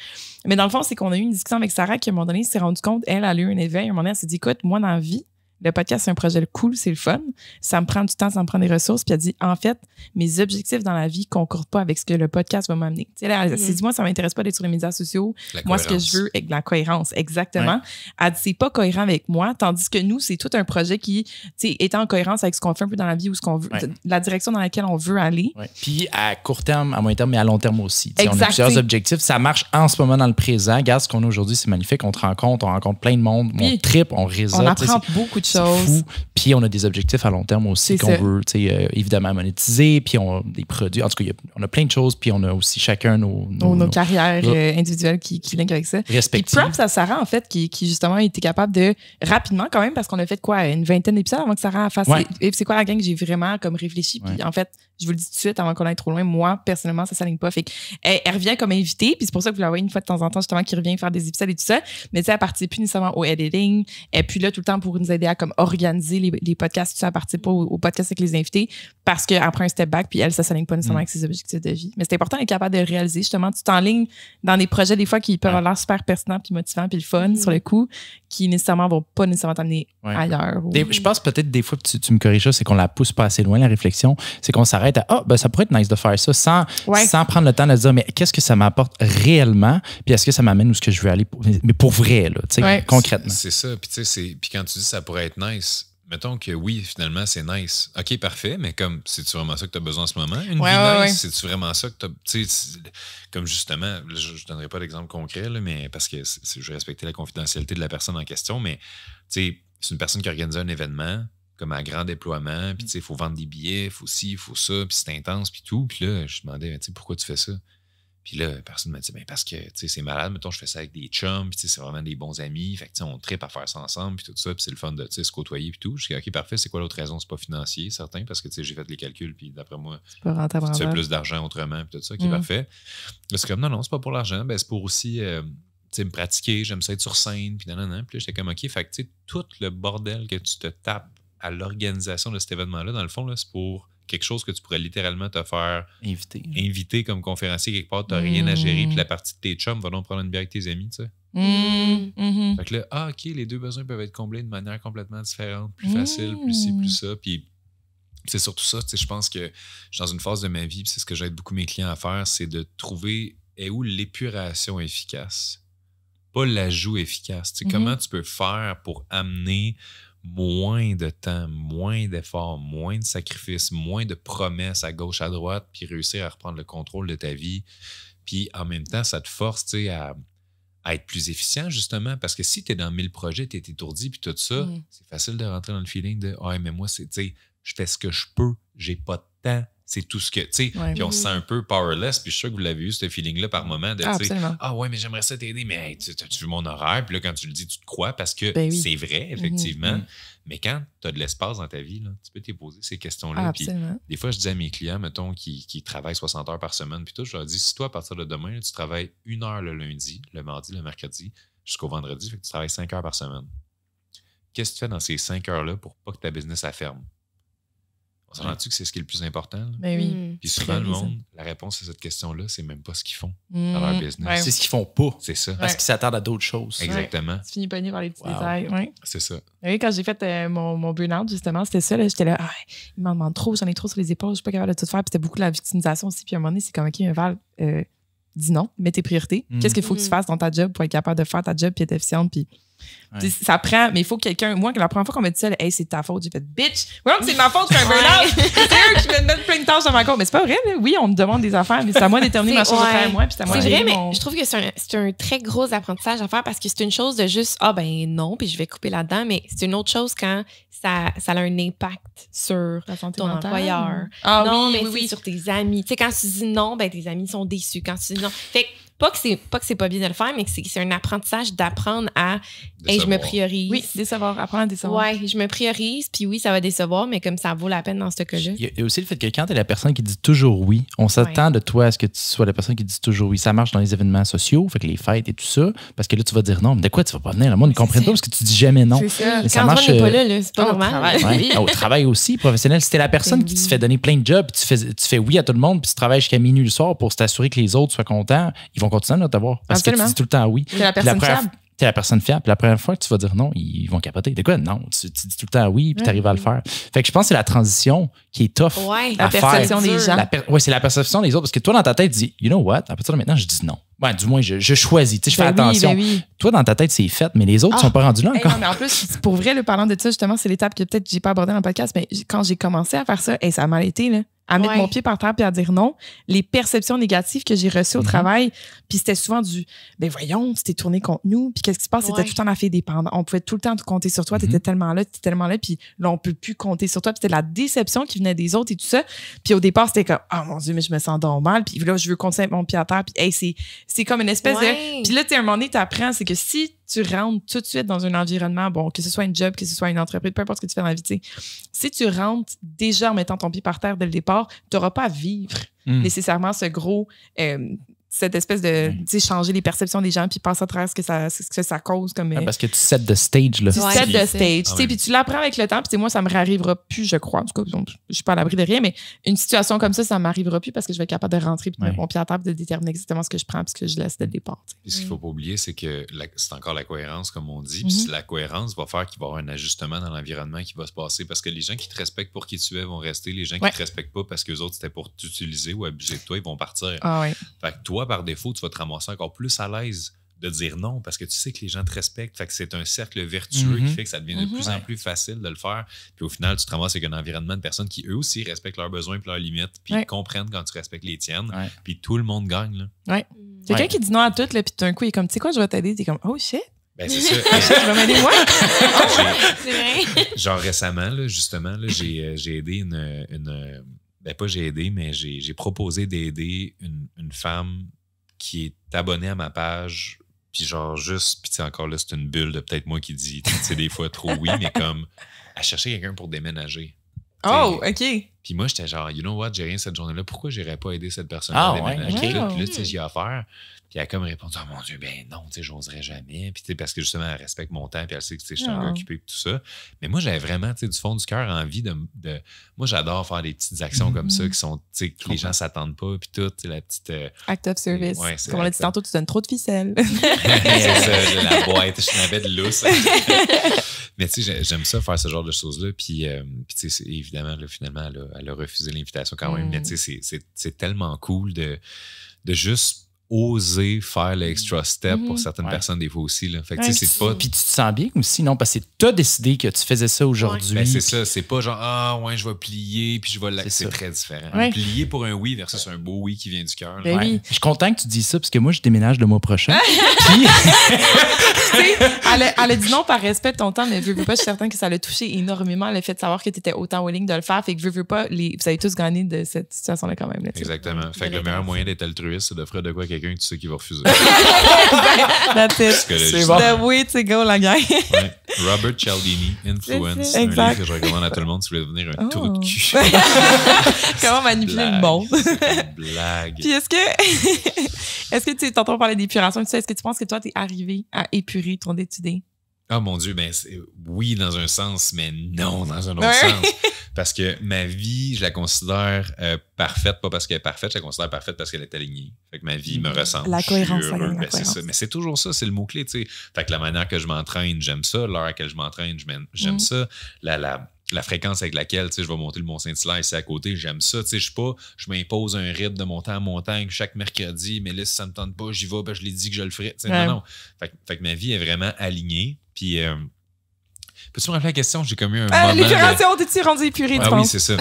Mais dans le fond, c'est qu'on a eu une discussion avec Sarah qui, à un moment donné, s'est rendu compte, elle a eu un éveil. À un moment donné, elle s'est dit, écoute, moi, dans la vie, le podcast, c'est un projet cool, c'est le fun. Ça me prend du temps, ça me prend des ressources. Puis elle dit, en fait, mes objectifs dans la vie ne concordent pas avec ce que le podcast va m'amener. Tu sais, là, elle s'est dit, moi, ça ne m'intéresse pas d'être sur les médias sociaux. Moi, ce que je veux est de la cohérence. Exactement. Ouais. Elle dit, c'est pas cohérent avec moi. Tandis que nous, c'est tout un projet qui, tu sais, est en cohérence avec ce qu'on fait un peu dans la vie ou ce qu'on veut, la direction dans laquelle on veut aller. Ouais. Puis à court terme, à moyen terme, mais à long terme aussi. On a plusieurs objectifs. Ça marche en ce moment dans le présent. Regarde ce qu'on a aujourd'hui, c'est magnifique. On te rencontre, on rencontre plein de monde. On tripe, on réseaute. On apprend beaucoup de choses. Fou. Puis on a des objectifs à long terme aussi qu'on veut évidemment monétiser. Puis on a des produits. En tout cas, on a plein de choses. Puis on a aussi chacun nos carrières individuelles qui linkent avec ça. Respectives. Puis props à Sarah, en fait, qui justement a été capable de rapidement quand même, parce qu'on a fait quoi, une vingtaine d'épisodes avant que Sarah fasse c'est quoi la gang, j'ai vraiment comme réfléchi. Puis en fait, je vous le dis tout de suite avant qu'on aille trop loin, moi, personnellement, ça s'aligne pas. Fait qu'elle revient comme invitée, puis c'est pour ça que vous la voyez une fois de temps en temps, justement, qui revient faire des épisodes et tout ça. Mais tu sais, elle participe plus nécessairement au editing. Et puis là, tout le temps pour nous aider à comme organiser les podcasts, tout ça, elle participe pas au podcast avec les invités parce qu'elle prend un step back, puis elle, ça s'aligne pas nécessairement avec ses objectifs de vie. Mais c'est important d'être capable de réaliser, justement, tu t'enlignes dans des projets, des fois, qui peuvent avoir l'air super pertinents, puis motivants, puis le fun sur le coup, qui nécessairement vont pas nécessairement t'amener ailleurs. Je pense peut-être des fois, tu me corriges ça, c'est qu'on la pousse pas assez loin, la réflexion. C'est qu'on s'arrête à ben ça pourrait être nice de faire ça sans prendre le temps de se dire, mais qu'est-ce que ça m'apporte réellement? Puis est-ce que ça m'amène où ce que je veux aller? Mais pour vrai, là, tu sais, concrètement. C'est ça. Puis quand tu dis ça pourrait être nice, mettons que oui, finalement, c'est nice. OK, parfait, mais comme, c'est-tu vraiment ça que tu as besoin en ce moment? Une vie nice, c'est-tu vraiment ça que tu as... Tu sais, comme justement, je ne donnerai pas d'exemple concret, là, mais parce que je vais respecter la confidentialité de la personne en question, mais tu sais, c'est une personne qui organise un événement comme à grand déploiement, puis tu sais, il faut vendre des billets, il faut ci, il faut ça, puis c'est intense, puis tout. Puis là, je demandais, tu sais, pourquoi tu fais ça? Puis là, personne m'a dit, ben parce que, tu sais, c'est malade, mettons, je fais ça avec des chums, puis tu sais, c'est vraiment des bons amis, fait que, tu sais, on trippe à faire ça ensemble, puis tout ça, puis c'est le fun de, tu sais, se côtoyer, puis tout. Je dis, OK, parfait, c'est quoi l'autre raison? C'est pas financier, certain, parce que, tu sais, j'ai fait les calculs, puis d'après moi, tu fais plus d'argent autrement, puis tout ça, OK, parfait. Là, c'est comme, non, c'est pas pour l'argent, ben c'est pour aussi, tu sais, me pratiquer, j'aime ça être sur scène, puis non. Puis là, j'étais comme, OK, fait que, tu sais, tout le bordel que tu te tapes à l'organisation de cet événement-là, dans le fond, là, c'est pour quelque chose que tu pourrais littéralement te faire inviter comme conférencier quelque part, tu n'as rien à gérer, puis la partie de tes chums, va donc prendre une bière avec tes amis, tu sais. Fait que là, OK, les deux besoins peuvent être comblés de manière complètement différente, plus facile, plus ci, plus ça, puis c'est surtout ça, tu sais, je pense que je suis dans une phase de ma vie, puis c'est ce que j'aide beaucoup mes clients à faire, c'est de trouver où l'épuration efficace, pas l'ajout efficace, tu sais, comment tu peux faire pour amener moins de temps, moins d'efforts, moins de sacrifices, moins de promesses à gauche, à droite, puis réussir à reprendre le contrôle de ta vie. Puis en même temps, ça te force à être plus efficient, justement, parce que si tu es dans 1000 projets, tu es étourdi, puis tout ça, c'est facile de rentrer dans le feeling de « Ah, mais moi, c'est, tu sais, je fais ce que je peux, j'ai pas de temps. » C'est tout ce que, tu sais, puis on se sent un peu powerless, puis je suis sûr que vous l'avez eu, ce feeling-là, par moment, de, tu sais, ah ouais, mais j'aimerais ça t'aider, mais hey, tu as vu mon horaire, puis là, quand tu le dis, tu te crois, parce que c'est vrai, effectivement, mais quand tu as de l'espace dans ta vie, là, tu peux t'y poser ces questions-là, puis des fois, je dis à mes clients, mettons, qui travaillent 60 heures par semaine, puis tout, je leur dis, si toi, à partir de demain, là, tu travailles 1 heure le lundi, le mardi, le mercredi, jusqu'au vendredi, fait que tu travailles 5 heures par semaine. Qu'est-ce que tu fais dans ces 5 heures-là pour pas que ta business elle ferme? On s'entend-tu que c'est ce qui est le plus important? Ben oui. Puis souvent, le monde, la réponse à cette question-là, c'est même pas ce qu'ils font dans leur business. Ouais. C'est ce qu'ils font pas. C'est ça. Parce qu'ils s'attardent à d'autres choses. Exactement. Tu finis pogné par les petits détails. Ouais. C'est ça. Oui, quand j'ai fait mon burn-out, justement, c'était ça. J'étais là, il m'en demande trop, j'en ai trop sur les épaules, je suis pas capable de tout faire. Puis c'était beaucoup de la victimisation aussi. Puis à un moment donné, c'est comme, OK, Val, dis non, mets tes priorités. Qu'est-ce qu'il faut que tu fasses dans ta job pour être capable de faire ta job puis être efficiente? Puis ça prend, mais il faut que quelqu'un. Moi, la première fois qu'on m'a dit ça, hey, c'est ta faute, j'ai fait bitch. Oui, c'est ma faute, je fais un burn-out. C'est eux qui me mettent plein de tâches dans ma compte. Mais c'est pas vrai, là. Oui, on me demande des affaires, mais c'est à moi de déterminer ma chose à faire moi. Puis c'est à moi c'est vrai, mais je trouve que c'est un très gros apprentissage à faire parce que c'est une chose de juste, non, puis je vais couper là-dedans, mais c'est une autre chose quand ça a un impact sur ton employeur. Oui, sur tes amis. Tu sais, quand tu dis non, ben tes amis sont déçus. Quand tu dis non. Fait que, pas que c'est pas bien de le faire, mais que c'est un apprentissage d'apprendre à je me priorise. Oui, décevoir, apprendre à décevoir. Oui, je me priorise, puis oui, ça va décevoir, mais comme ça vaut la peine dans ce cas-là. Il y a aussi le fait que quand tu es la personne qui dit toujours oui, on s'attend de toi à ce que tu sois la personne qui dit toujours oui. Ça marche dans les événements sociaux, fait que les fêtes et tout ça, parce que là, tu vas dire non, mais de quoi tu vas pas venir? Le monde ne comprenne pas parce que tu dis jamais non. C'est ça. Mais quand on n'est pas là, c'est pas normal. Au travail aussi, professionnel. Si t'es la personne qui te fait donner plein de jobs, tu fais oui à tout le monde, puis tu travailles jusqu'à minuit le soir pour t'assurer que les autres soient contents, ils vont continuer à t'avoir. Parce que tu dis tout le temps oui. T'es la personne fiable. T'es la personne fiable. Puis la première fois que tu vas dire non, ils vont capoter. De quoi? Non, tu dis tout le temps oui, puis tu arrives à le faire. Fait que je pense que c'est la transition qui est tough. La perception des gens. C'est la perception des autres. Parce que toi, dans ta tête, tu dis, you know what? À partir de maintenant, je dis non. Ouais, du moins, je choisis. Je fais attention. Toi, dans ta tête, c'est fait, mais les autres ne sont pas rendus là encore. Non, mais en plus, pour vrai, parlant de ça, justement, c'est l'étape que peut-être j'ai pas abordée dans le podcast, mais quand j'ai commencé à faire ça, ça a mal été, là. À mettre mon pied par terre puis à dire non, les perceptions négatives que j'ai reçues au travail, puis c'était souvent ben voyons, tu t'es tourné contre nous, puis qu'est-ce qui se passe? C'était tout le temps la fille dépendante. On pouvait tout le temps compter sur toi, t'étais tellement là, puis là, on peut plus compter sur toi, puis c'était la déception qui venait des autres et tout ça. Puis au départ, c'était comme, oh mon Dieu, mais je me sens donc mal, puis là, je veux continuer avec mon pied à terre, puis c'est comme une espèce de... Puis là, tu sais, à un moment donné, t'apprends, c'est que si tu rentres tout de suite dans un environnement, bon, que ce soit une job, que ce soit une entreprise, peu importe ce que tu fais dans la vie, tu sais, si tu rentres déjà en mettant ton pied par terre dès le départ, tu n'auras pas à vivre nécessairement ce gros... cette espèce de changer les perceptions des gens puis passer à travers ce que ça cause comme parce que tu set the stage là. Tu set the stage, puis tu l'apprends avec le temps, puis moi ça me réarrivera plus, je crois, en tout cas je suis pas à l'abri de rien, mais une situation comme ça m'arrivera plus parce que je vais être capable de rentrer puis de mettre mon pied à table, de déterminer exactement ce que je prends puis ce que je laisse dès le départ. Puis ce qu'il faut pas oublier, c'est que c'est encore la cohérence comme on dit, puis la cohérence va faire qu'il va y avoir un ajustement dans l'environnement qui va se passer parce que les gens qui te respectent pour qui tu es vont rester, les gens qui te respectent pas parce que les autres c'était pour t'utiliser ou abuser de toi, ils vont partir. Fait que toi par défaut, tu vas te ramasser encore plus à l'aise de dire non parce que tu sais que les gens te respectent. Fait que c'est un cercle vertueux qui fait que ça devient de plus en plus facile de le faire. Puis au final, tu te ramasses avec un environnement de personnes qui eux aussi respectent leurs besoins et leurs limites puis comprennent quand tu respectes les tiennes. Puis tout le monde gagne. Là. Quelqu'un qui dit non à tout, là, puis d'un coup, il est comme, tu sais quoi, je vais t'aider. T'es comme, oh shit. Ben, c'est ça. Tu vas m'aider moi? C'est vrai. Genre récemment, là, justement, là, j'ai aidé une ben pas j'ai aidé, mais j'ai proposé d'aider une femme qui est abonnée à ma page, puis genre juste, puis encore là, c'est une bulle de peut-être moi qui dit, tu sais, des fois trop oui, mais comme à chercher quelqu'un pour déménager. Oh, OK. Puis moi, j'étais genre, you know what, j'ai rien cette journée-là, pourquoi j'irais pas aider cette personne à déménager? Puis là, tu sais, j'y ai affaire. Puis elle a comme répondu, oh mon Dieu, ben non, tu sais, j'oserais jamais. Puis tu sais, parce que justement, elle respecte mon temps, puis elle sait que je suis un gars occupé, puis tout ça. Mais moi, j'avais vraiment, tu sais, du fond du cœur, envie de. Moi, j'adore faire des petites actions comme ça qui sont, tu sais, que les gens s'attendent pas, puis tout, tu sais, la petite. Act of service. Ouais, comme on l'a dit tantôt, tu donnes trop de ficelles. C'est ça, la boîte, je n'avais de lousse. Mais tu sais, j'aime ça, faire ce genre de choses-là. Puis tu sais, évidemment, là, finalement, elle a refusé l'invitation quand même. Mais tu sais, c'est tellement cool de juste oser faire l'extra step pour certaines personnes des fois aussi. Là. Fait que, c'est pas... Puis tu te sens bien aussi, non? Parce que tu as décidé que tu faisais ça aujourd'hui. Ben, c'est ça. C'est pas genre, ah ouais, je vais plier, puis je vais... C'est très différent. Plier pour un oui versus un beau oui qui vient du cœur. Ben oui. Je suis content que tu dises ça, parce que moi, je déménage le mois prochain. Puis... elle a dit non par respect de ton temps, mais veux pas, je suis certaine que ça l'a touché énormément, le fait de savoir que tu étais autant willing de le faire. Fait que veux pas, vous avez tous gagné de cette situation-là quand même. Là, exactement. Fait que le meilleur moyen d'être altruiste, c'est d'offrir de quoi à quelqu'un que tu sais qui va refuser. That's it. C'est bon. The way to go, la gang. Robert Cialdini, Influence. Un livre que je recommande à tout le monde si vous voulez devenir un trou de cul. Comment manipuler le monde. C'est une blague. Puis est-ce que tu t'entends parler d'épuration, est-ce que tu penses que toi, t'es arrivé à épurer ton étudier? Ah mon Dieu, ben oui dans un sens, mais non dans un autre sens. Parce que ma vie, je la considère parfaite, pas parce qu'elle est parfaite, je la considère parfaite parce qu'elle est alignée. Fait que ma vie me ressemble. La cohérence, c'est ça. Mais c'est toujours ça, c'est le mot-clé, tu sais. Fait que la manière que je m'entraîne, j'aime ça. L'heure à laquelle je m'entraîne, j'aime ça. La fréquence avec laquelle je vais monter le Mont-Saint-Hilaire ici à côté, j'aime ça. Je m'impose un rythme de monter en montagne chaque mercredi, mais là, si ça ne me tente pas, j'y vais, ben, je l'ai dit que je le ferais. Non. Fait que ma vie est vraiment alignée. Puis, peux-tu me rappeler la question? J'ai comme eu un moment. L'épuration, t'es-tu rendu épuré, tu penses? Oui, c'est ça.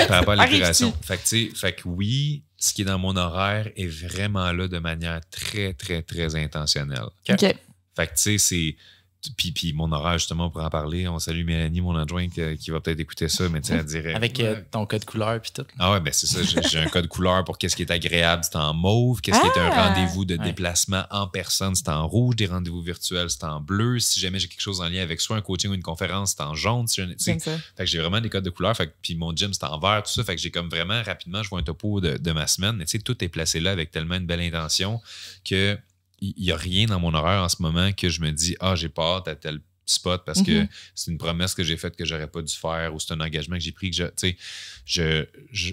Par rapport à l'épuration. Fait que oui, ce qui est dans mon horaire est vraiment là de manière très, très, très intentionnelle. OK. Fait que tu sais, c'est. Puis mon horaire, justement, pour en parler, on salue Mélanie, mon adjointe, qui va peut-être écouter ça, mais tu sais, elle dirait... Avec ton code couleur puis tout. Ah ouais, ben c'est ça. J'ai un code couleur pour qu'est-ce qui est agréable, c'est en mauve. Qu'est-ce qui est un rendez-vous de déplacement en personne, c'est en rouge. Des rendez-vous virtuels, c'est en bleu. Si jamais j'ai quelque chose en lien avec soit un coaching ou une conférence, c'est en jaune. Fait que j'ai vraiment des codes de couleur. Puis mon gym, c'est en vert, tout ça. Fait que j'ai comme vraiment, rapidement, je vois un topo de ma semaine. Mais tu sais, tout est placé là avec tellement une belle intention que... Il n'y a rien dans mon horaire en ce moment que je me dis « Ah, j'ai pas hâte à tel spot parce que c'est une promesse que j'ai faite que j'aurais pas dû faire ou c'est un engagement que j'ai pris. » que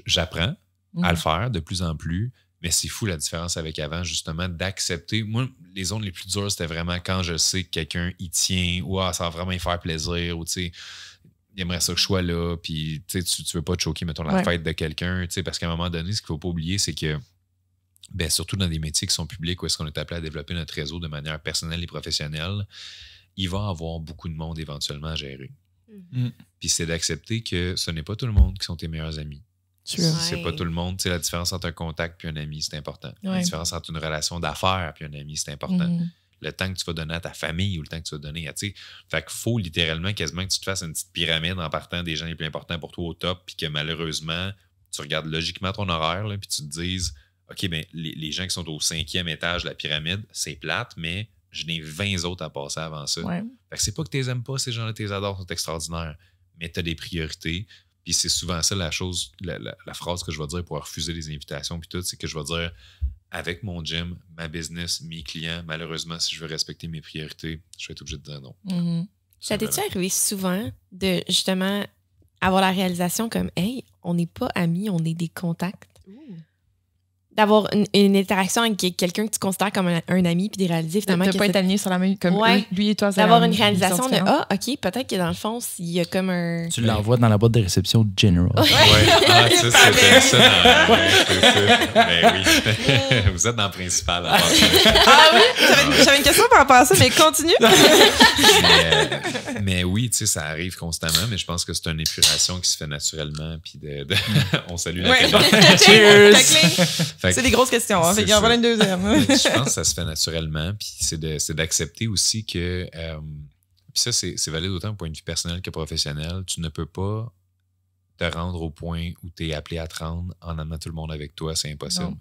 j'apprends à le faire de plus en plus, mais c'est fou la différence avec avant, justement, d'accepter. Moi, les zones les plus dures, c'était vraiment quand je sais que quelqu'un y tient ou ça va vraiment y faire plaisir ou tu sais, il aimerait ça que je sois là, puis tu veux pas te choquer, mettons, la fête de quelqu'un, parce qu'à un moment donné, ce qu'il faut pas oublier, c'est que ben, surtout dans des métiers qui sont publics où est-ce qu'on est appelé à développer notre réseau de manière personnelle et professionnelle, il va y avoir beaucoup de monde éventuellement à gérer. Puis c'est d'accepter que ce n'est pas tout le monde qui sont tes meilleurs amis. C'est pas tout le monde. Tu sais, la différence entre un contact et un ami, c'est important. La différence entre une relation d'affaires et un ami, c'est important. Le temps que tu vas donner à ta famille ou le temps que tu vas donner à... Fait qu'il faut littéralement quasiment que tu te fasses une petite pyramide en partant des gens les plus importants pour toi au top, puis que malheureusement, tu regardes logiquement ton horaire, là, puis tu te dises... OK, bien, les gens qui sont au 5e étage de la pyramide, c'est plate, mais j'en ai 20 autres à passer avant ça. Ouais. Fait que c'est pas que tu les aimes pas, ces gens-là, tu les adores, sont extraordinaires, mais tu as des priorités. Puis c'est souvent ça la chose, la phrase que je vais dire pour refuser les invitations, puis tout, c'est que je vais dire, avec mon gym, ma business, mes clients, malheureusement, si je veux respecter mes priorités, je vais être obligé de dire non. Mm-hmm. Ça t'est-tu arrivé souvent de justement avoir la réalisation comme, hey, on n'est pas amis, on est des contacts? D'avoir une interaction avec quelqu'un que tu considères comme un ami, puis de réaliser finalement de que pas être aligné sur la même comme Ouais. lui et toi. d'avoir une réalisation de OK, peut-être que dans le fond, s'il y a comme un. Tu l'envoies dans la boîte de réception de General. Ouais, ah, ça, c'était ça. C'est ça. Ben oui. Vous êtes dans le principal. Ah oui, j'avais une question par rapport à ça, mais continue. mais oui, tu sais, ça arrive constamment, mais je pense que c'est une épuration qui se fait naturellement. Puis on salue la Ouais. Cheers! C'est des grosses questions. Hein, fait qu'il y en a une deuxième. Je pense que ça se fait naturellement. Puis c'est d'accepter aussi que. Puis ça, c'est valide autant au point de vue personnel que professionnel. Tu ne peux pas te rendre au point où tu es appelé à te rendre en amenant tout le monde avec toi. C'est impossible.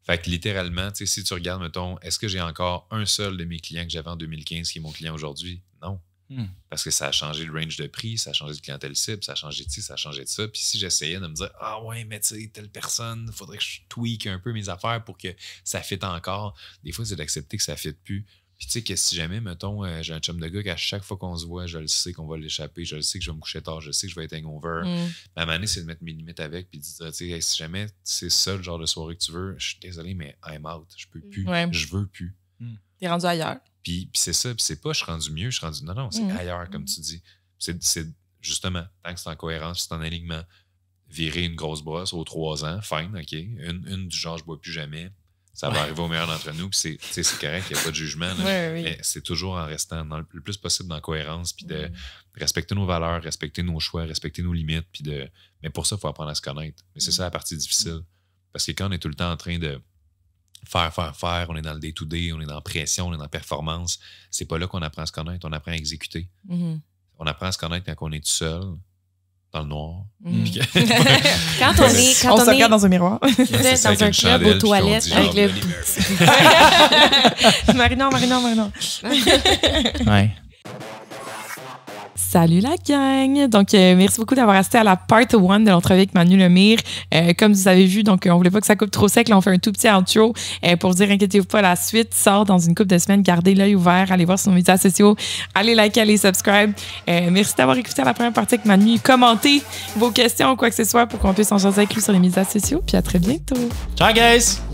Fait que littéralement, tu sais, si tu regardes, mettons, est-ce que j'ai encore un seul de mes clients que j'avais en 2015 qui est mon client aujourd'hui? Non. Parce que ça a changé le range de prix, ça a changé de clientèle cible, ça a changé de ci, ça a changé de ça. Puis si j'essayais de me dire, ah ouais, mais tu sais, telle personne, il faudrait que je tweak un peu mes affaires pour que ça fitte encore. Des fois, c'est d'accepter que ça fitte plus. Puis tu sais, que si jamais, mettons, j'ai un chum de gars qu'à chaque fois qu'on se voit, je le sais qu'on va l'échapper, je le sais que je vais me coucher tard, je le sais que je vais être hangover. Ma manière, c'est de mettre mes limites avec puis de dire, tu sais, hey, si jamais c'est ça le genre de soirée que tu veux, je suis désolé, mais I'm out. Je peux plus. Ouais. Je veux plus. T'es rendu ailleurs. Puis c'est ça, puis c'est pas je suis rendu mieux, je suis rendu. Non, c'est ailleurs, comme tu dis. C'est justement, tant que c'est en cohérence, c'est en alignement. Virer une grosse brosse aux 3 ans, fine, OK. Une du genre, je bois plus jamais. Ça va arriver au meilleur d'entre nous, puis c'est correct, il n'y a pas de jugement. Là, mais c'est toujours en restant le plus possible dans cohérence, puis de respecter nos valeurs, respecter nos choix, respecter nos limites. Mais pour ça, il faut apprendre à se connaître. Mais c'est ça la partie difficile. Parce que quand on est tout le temps en train de faire, on est dans le day-to-day, on est dans la pression, on est dans la performance, c'est pas là qu'on apprend à se connaître, on apprend à exécuter. On apprend à se connaître quand on est tout seul, dans le noir. Quand on se regarde dans un miroir. Dans un club aux toilettes avec le. Marinon. Ouais. Salut la gang! Donc, merci beaucoup d'avoir assisté à la part 1 de l'entrevue avec Manu Lemire. Comme vous avez vu, donc on voulait pas que ça coupe trop sec. Là, on fait un tout petit outro pour vous dire, inquiétez-vous pas, la suite sort dans une couple de semaines. Gardez l'œil ouvert, allez voir sur nos médias sociaux, allez liker, allez subscribe. Merci d'avoir écouté la première partie avec Manu. Commentez vos questions ou quoi que ce soit pour qu'on puisse en jaser avec lui sur les médias sociaux. Puis à très bientôt! Ciao, guys!